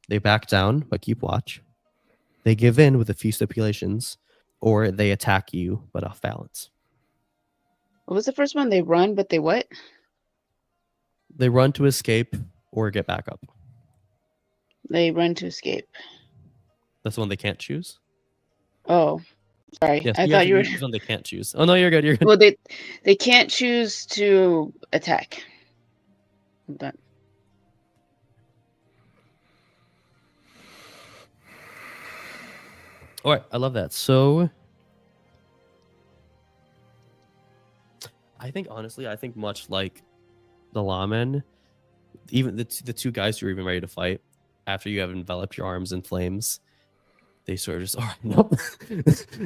They back down but keep watch. They give in with a few stipulations, or they attack you but off balance. What was the first one? They run, but they what? They run to escape or get back up. They run to escape. That's the one they can't choose. Oh, sorry. Yes, I thought you were. choose one they can't choose. Oh no, you're good. You're good. Well, they can't choose to attack. But All right, I love that. So I think honestly, much like the lawmen, even the two guys who are even ready to fight, after you have enveloped your arms in flames, they sort of just, all right, nope,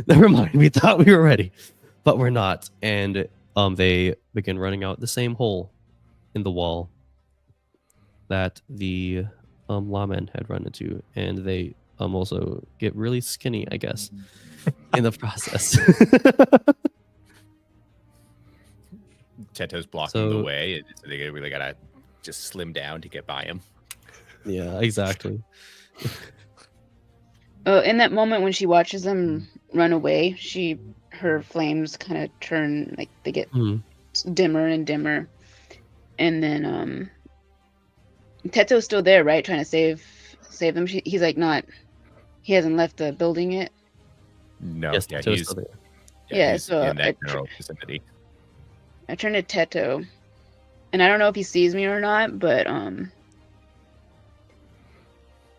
never mind. We thought we were ready, but we're not. And they begin running out the same hole in the wall that the lawmen had run into, and they also get really skinny, I guess, in the process. Teto's blocking the So- way, and so they really gotta just slim down to get by him. Yeah, exactly. oh, in that moment when she watches them run away, her flames kind of turn, like they get Mhm. dimmer and dimmer, and then Teto's still there, right? Trying to save them. He's like not. He hasn't left the building yet. No, Yes, yeah, Teto's he's still there. Yeah, he's so in that I general vicinity. I turn to Teto, and I don't know if he sees me or not, but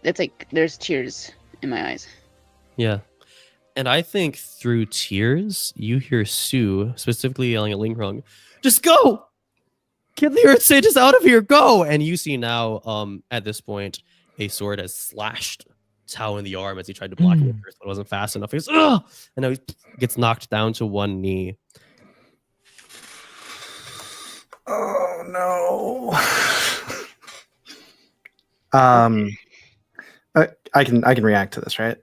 it's like there's tears in my eyes. Yeah. And I think through tears, you hear Sue specifically yelling at Lingrung, just go! Get the Earth Sages out of here, go! And you see now, at this point, a sword has slashed Tao in the arm as he tried to block it at first, but it wasn't fast enough. He goes, ugh! And now he gets knocked down to one knee. Oh no. I can react to this, right?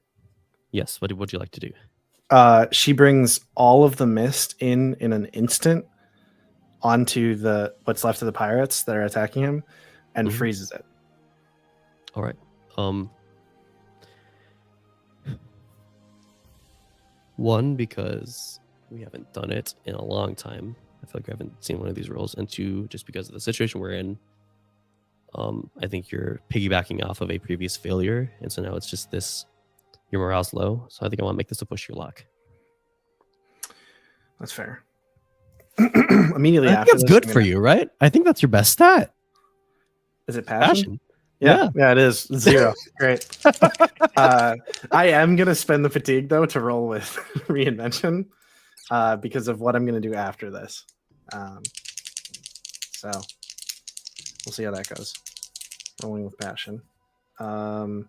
Yes, what would you like to do? She brings all of the mist in an instant onto what's left of the pirates that are attacking him and Mhm. freezes it. All right. One, because we haven't done it in a long time. I feel like we haven't seen one of these rolls. And two, just because of the situation we're in, I think you're piggybacking off of a previous failure. And so now it's just this, your morale's low. So I think I want to make this a push your luck. That's fair. Immediately I after think that's this, good I'm for gonna- you, right? I think that's your best stat. Is it passion? Passion. Yeah, it is 0. Great. I am gonna spend the fatigue though to roll with reinvention because of what I'm gonna do after this. So we'll see how that goes. Rolling with passion. Oh,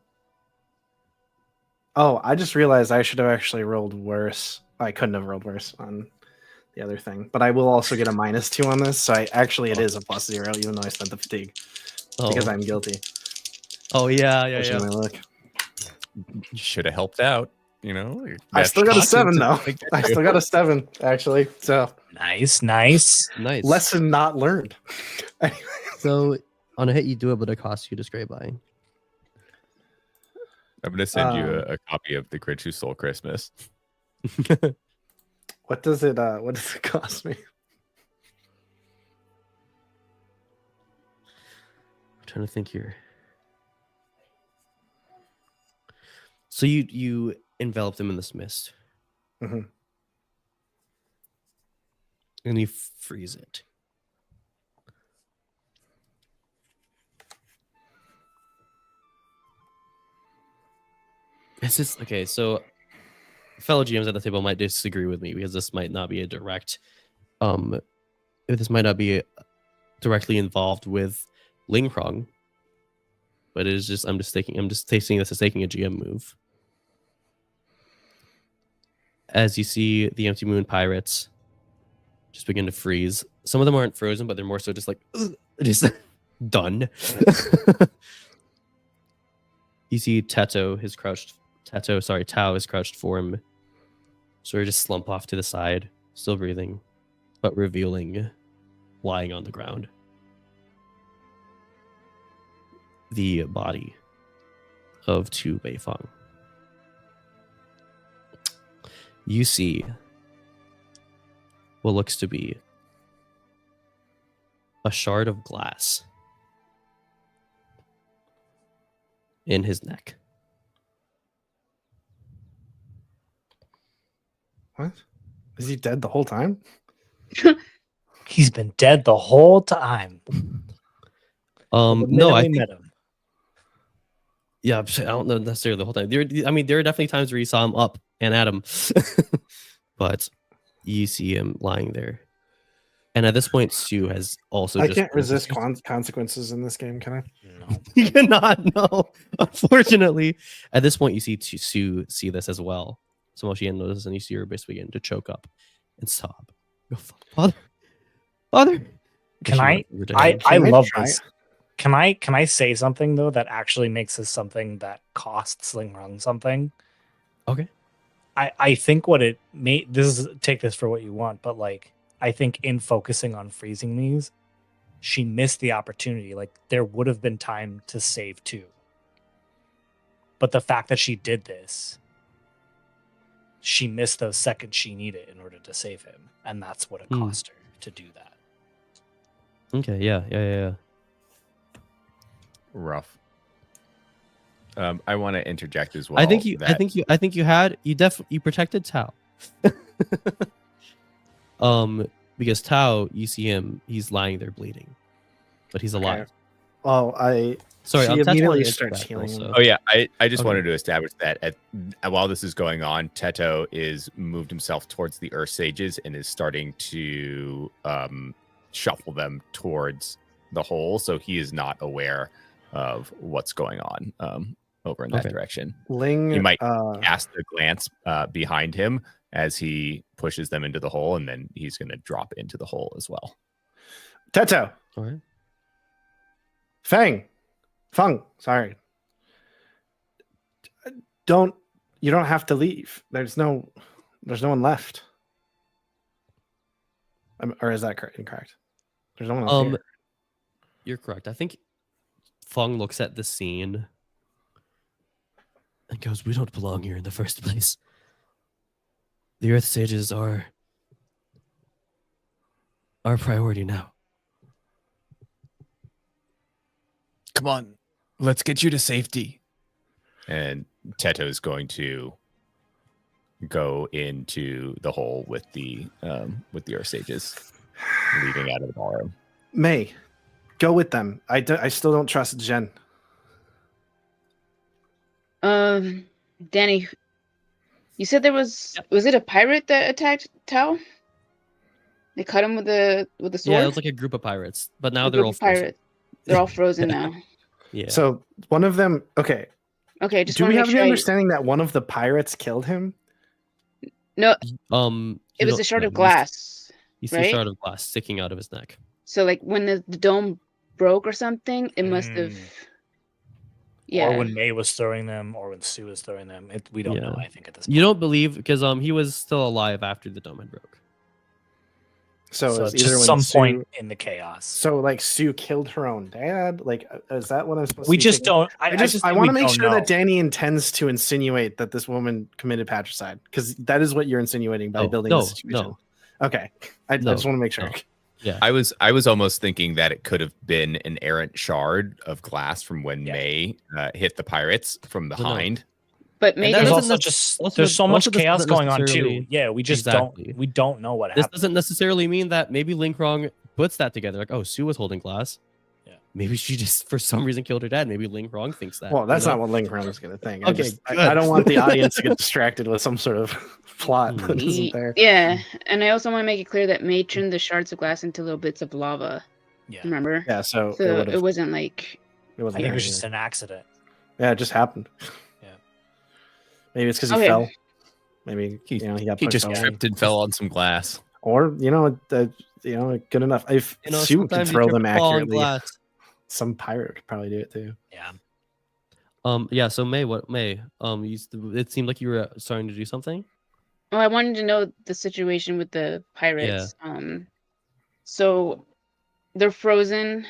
I just realized I should have actually rolled worse. I couldn't have rolled worse on the other thing, but I will also get a -2 on this. So it is a +0, even though I spent the fatigue because I'm guilty. Oh yeah. Pushing my luck. You should have helped out. You know, I still got a That's 7 though. awesome to- I still got a 7 actually. So Nice. Nice. lesson not learned. So on a hit, you do it, but it costs you discreet buying. I'm gonna send you a copy of The Grinch Who Stole Christmas. What does it cost me? I'm trying to think here. So you envelop them in this mist. Mhm. And you freeze it. This is okay. So, fellow GMs at the table might disagree with me because this might not be a direct, this might not be directly involved with Ling Krong, but it is just I'm just tasting this as taking a GM move. As you see the Empty Moon pirates just begin to freeze. Some of them aren't frozen, but they're more so just like just done. You see Tao is crouched form sort of just slump off to the side, still breathing, but revealing lying on the ground the body of Tu Beifeng. You see what looks to be a shard of glass in his neck. What? Is he dead the whole time? He's been dead the whole time. No, I think, met him. yeah, I don't know necessarily the whole time. There are definitely times where you saw him up and at him, but you see him lying there. And at this point, Sue has also. I can't resist consequences in this game, can I? No. You cannot. No, unfortunately, at this point, you see Sue see this as well. So she notices, and you see her basically begin to choke up and sob. Go, father. Can I love this. Can I say something though that actually makes this something that costs Ling Rung something? Okay. I think what it made take this for what you want, but like I think in focusing on freezing these, she missed the opportunity. Like there would have been time to save two. But the fact that she did this, she missed those seconds she needed in order to save him. And that's what it cost her to do that. Okay, yeah. Rough. I want to interject as well. I think you protected Tao. Because Tao, you see him, he's lying there bleeding, but he's alive. Okay. Well, Sorry, she immediately starts healing. Also. Oh yeah, I just Okay. wanted to establish that while this is going on, Teto is moved himself towards the Earth Sages and is starting to shuffle them towards the hole, so he is not aware of what's going on over in that direction. Ling, He might cast a glance behind him as he pushes them into the hole, and then he's going to drop into the hole as well. Teto, All right. Feng, sorry. You don't have to leave. There's no one left. Or is that incorrect? There's no one else here. You're correct. I think Feng looks at the scene and goes, "We don't belong here in the first place. The Earth Sages are our priority now. Come on, let's get you to safety." And Teto is going to go into the hole with the Earth Sages, leaving out of the ballroom. May, go with them. I still don't trust Jen. Danny, you said there was it a pirate that attacked Tao? They cut him with a sword. Yeah, it was like a group of pirates, but now A they're group all of pirates. They're all frozen now. Yeah. So one of them. Okay. Okay, just Do want we to have make the sure. understanding that one of the pirates killed him? No, you it was don't a shard know. of glass. You see right? a shard of glass sticking out of his neck. So like when the dome broke or something, it must have. Yeah. Or when May was throwing them, or when Sue was throwing them. We don't know, I think, at this point. You don't believe because he was still alive after the dome had broke. So it's just either when some Sue, point in the chaos. So like Sue killed her own dad. Like, is that what I'm supposed We to? just don't. I want to make sure know. that Danny intends to insinuate that this woman committed patricide, because that is what you're insinuating by building this situation. No. Okay, I just want to make sure. No. Yeah, I was almost thinking that it could have been an errant shard of glass from when May hit the pirates from behind. But May that There's doesn't doesn't. also nec- just also- there's so much also this chaos doesn't going on too. necessarily- Yeah, we just Exactly. don't know what This happened. doesn't necessarily mean that maybe Ling Krong puts that together. Like, oh, Sue was holding glass. Yeah. Maybe she just for some reason killed her dad. Maybe Ling Krong thinks that. Well, that's you know? not what Ling Krong is going to think. Okay, I good. don't want the audience to get distracted with some sort of plot that Mm. isn't there. Yeah, and I also want to make it clear that May turned the shards of glass into little bits of lava. Yeah, Remember? Yeah, so, So it it wasn't like. wasn't I think it was there just either. an accident. Yeah, it just happened. Yeah. Maybe it's because he Okay. fell. Maybe He- he got He pushed just off. tripped and fell on some glass. Or good enough. If Sue could sometimes you throw trip them and fall on accurately, glass. some pirate could probably do it too. Yeah. Yeah. So May, it seemed like you were starting to do something. Oh, I wanted to know the situation with the pirates. So they're frozen.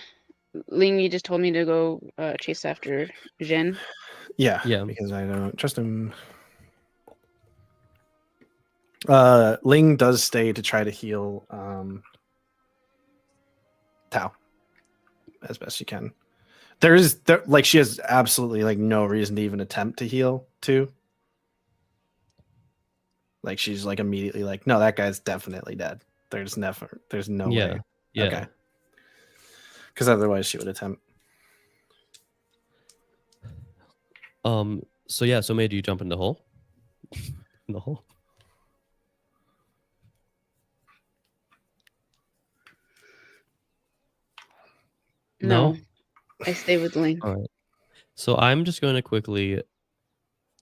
Ling, you just told me to go chase after Jen. Yeah, Yeah. because I don't trust him. Ling does stay to try to heal Tao as best she can. She has absolutely like no reason to even attempt to heal too. Like she's like immediately like, no, that guy's definitely dead. There's no Yeah. way. Yeah. Okay. Because otherwise she would attempt. So yeah. So May, do you jump in the hole? In the hole. No, I stay with Ling. All right. So I'm just going to quickly.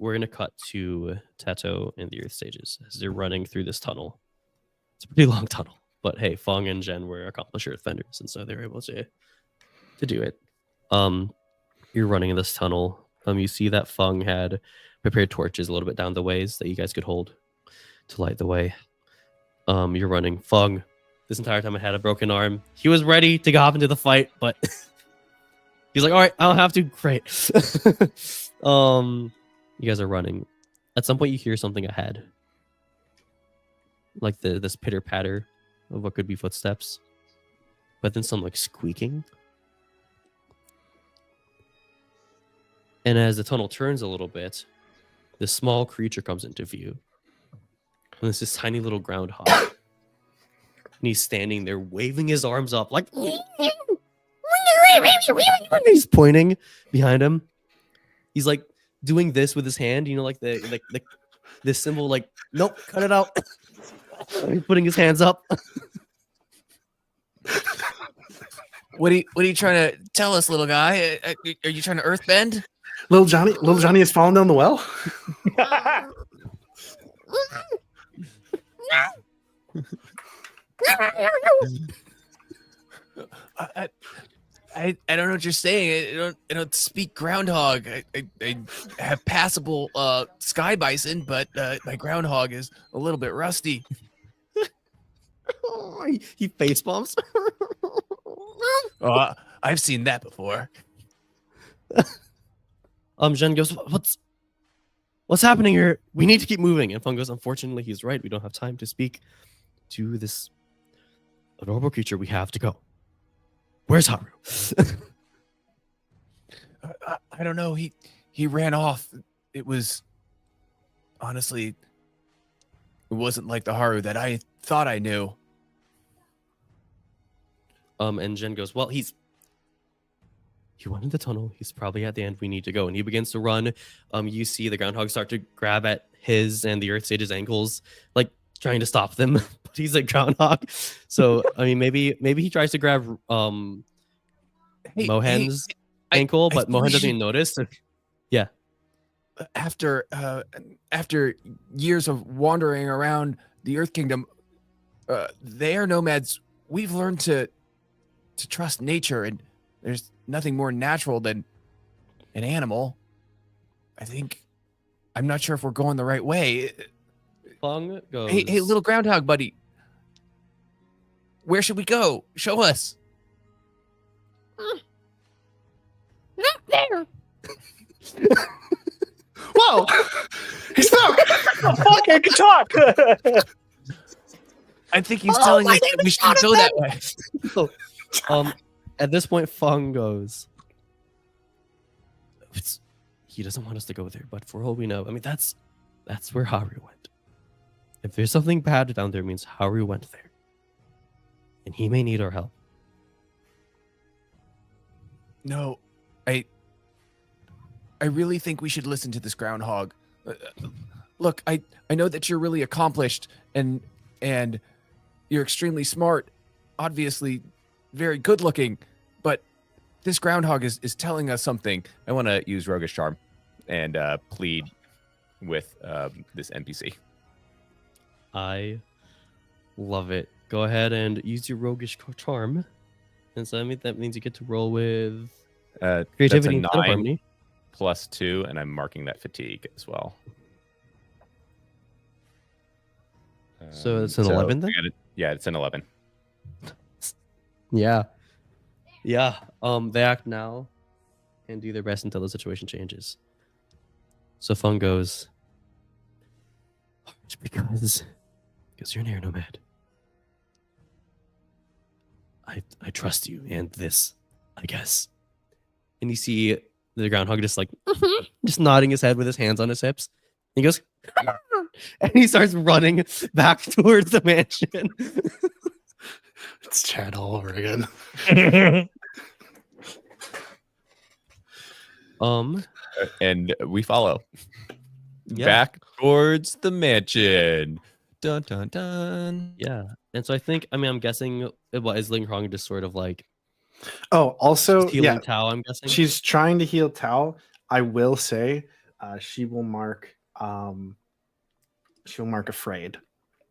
We're going to cut to Tato in the Earth stages as they're running through this tunnel. It's a pretty long tunnel, but hey, Fong and Jen were accomplished Earthbenders, and so they were able to do it. You're running in this tunnel. You see that Fong had prepared torches a little bit down the ways that you guys could hold to light the way. You're running. Fong, this entire time, had a broken arm. He was ready to hop into the fight, but he's like, all right, I don't have to. Great. You guys are running. At some point, you hear something ahead, like this pitter patter of what could be footsteps, but then some like squeaking. And as the tunnel turns a little bit, this small creature comes into view. And it's this tiny little groundhog. And he's standing there waving his arms up like he's pointing behind him. He's like doing this with his hand, like the this symbol, like, nope, cut it out. He's putting his hands up. What are you trying to tell us, little guy? Are you trying to earthbend? Little Johnny has fallen down the well. I don't know what you're saying. I don't speak groundhog. I have passable sky bison, but my groundhog is a little bit rusty. He face bumps. Oh, I've seen that before. Jen goes, what's happening here? We need to keep moving. And Fung goes, unfortunately, he's right. We don't have time to speak to this adorable creature. We have to go. Where's Haru? I don't know. He ran off. It was honestly, it wasn't like the Haru that I thought I knew. And Jen goes, well, he went in the tunnel. He's probably at the end. We need to go. And he begins to run. You see the groundhog start to grab at his and the Earth Sage's ankles, like trying to stop them. But he's a groundhog. So, I mean, maybe he tries to grab Mohan's ankle, but Mohan doesn't even notice. Yeah. After years of wandering around the Earth Kingdom, they are nomads. We've learned to trust nature, and there's nothing more natural than an animal. I'm not sure if we're going the right way. Fung goes, Hey, little groundhog buddy. Where should we go? Show us. Not there. Whoa! He spoke! Fuck, I can talk. I think he's telling us that we should go that way. At this point, Fung goes, he doesn't want us to go there, but for all we know, I mean, that's where Haru went. If there's something bad down there, it means Haru went there. And he may need our help. No, I really think we should listen to this groundhog. Look, I know that you're really accomplished and you're extremely smart, obviously very good looking, but this groundhog is telling us something. I want to use Roguish Charm and plead with this NPC. I love it. Go ahead and use your roguish charm. And so that means you get to roll with creativity that's instead a of 9 harmony. plus 2, and I'm marking that fatigue as well. So it's an 11 then? Yeah, it's an 11. Yeah. Yeah. They act now and do their best until the situation changes. So Fung goes, "It's because you're an air nomad. I trust you and this, I guess." And you see the groundhog just like just nodding his head with his hands on his hips. He goes and he starts running back towards the mansion. It's Chad all over again. And we follow Yeah. back towards the mansion. Dun dun dun. Yeah. And so I think, I'm guessing what is Ling Hong just sort of like Oh, also, healing yeah, Tao, I'm guessing. she's trying to heal Tao. I will say, she will mark afraid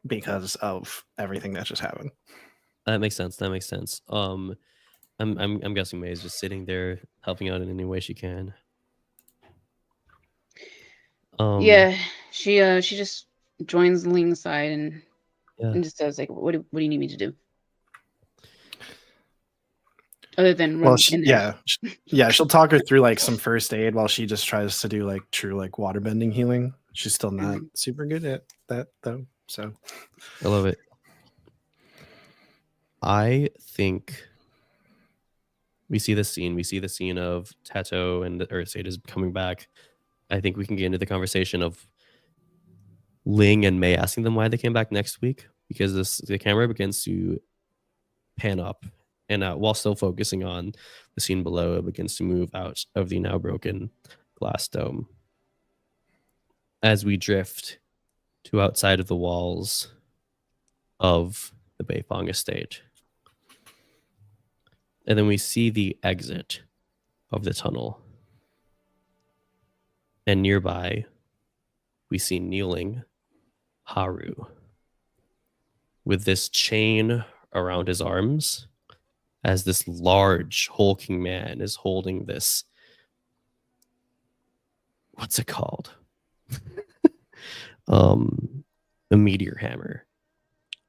because of everything that just happened. That makes sense. I'm guessing May is just sitting there helping out in any way she can. Yeah, she just joins Ling's side and Yeah. just says like, "What do you need me to do?" Other than Well, run in there. she'll talk her through like some first aid while she just tries to do like true like waterbending healing. She's still not super good at that though. So I love it. I think we see the scene of Tato and the Earth Sages coming back. I think we can get into the conversation of Ling and May asking them why they came back next week, because the camera begins to pan up, and while still focusing on the scene below, it begins to move out of the now broken glass dome as we drift to outside of the walls of the Beifong estate. And then we see the exit of the tunnel. And nearby, we see kneeling Haru with this chain around his arms as this large hulking man is holding this. What's it called? A meteor hammer.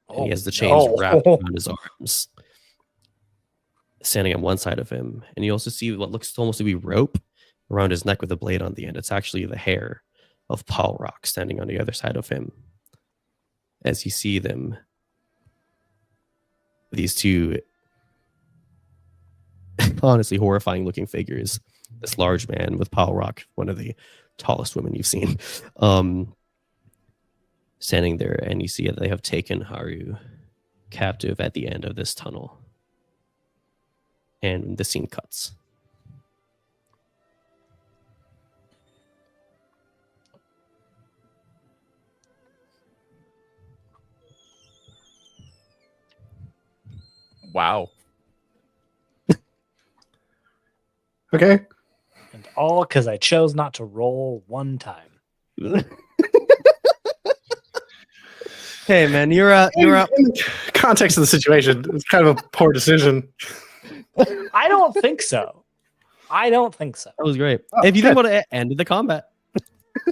And he has the chains wrapped around his arms, standing on one side of him. And you also see what looks almost to be rope around his neck with a blade on the end. It's actually the hair of Paul Rock standing on the other side of him. As you see them, these two honestly horrifying looking figures, this large man with Paul Rock, one of the tallest women you've seen, standing there, and you see that they have taken Haru captive at the end of this tunnel. And the scene cuts. Wow. okay. And all because I chose not to roll one time. Hey man, you're out. In the context of the situation, it's kind of a poor decision. I don't think so. That was great. Oh, if you good. think about it, it ended the combat.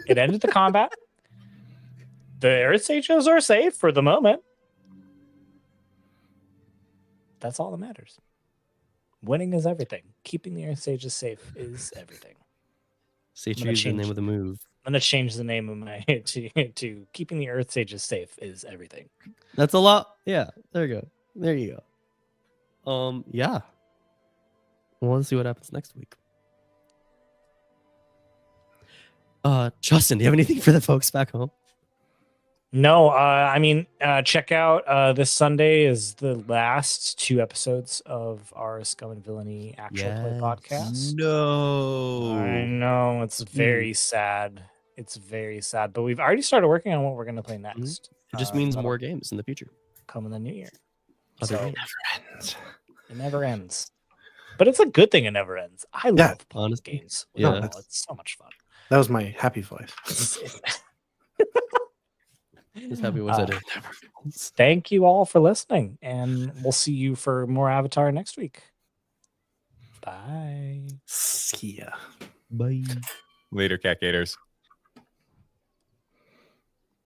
It ended the combat. The Earth Sages are safe for the moment. That's all that matters. Winning is everything. Keeping the Earth Sages safe is everything. Say gonna choose the change- name of the move. I'm gonna change the name of my to keeping the Earth Sages safe is everything. That's a lot. Yeah, there you go. There you go. Yeah. Well, let's see what happens next week. Justin, do you have anything for the folks back home? No, I mean, check out this Sunday is the last 2 episodes of our Scum and Villainy actual play podcast. No. I know it's very sad. It's very sad, but we've already started working on what we're going to play next. It just means that'll more games in the future. come in the new year. Other So games. it never ends, but it's a good thing. It never ends. I love playing honestly. games. with Yeah. people. It's so much fun. That was my happy voice. Just happy once I did. Thank you all for listening, and we'll see you for more Avatar next week. Bye. See ya. Bye. Later, cat gators.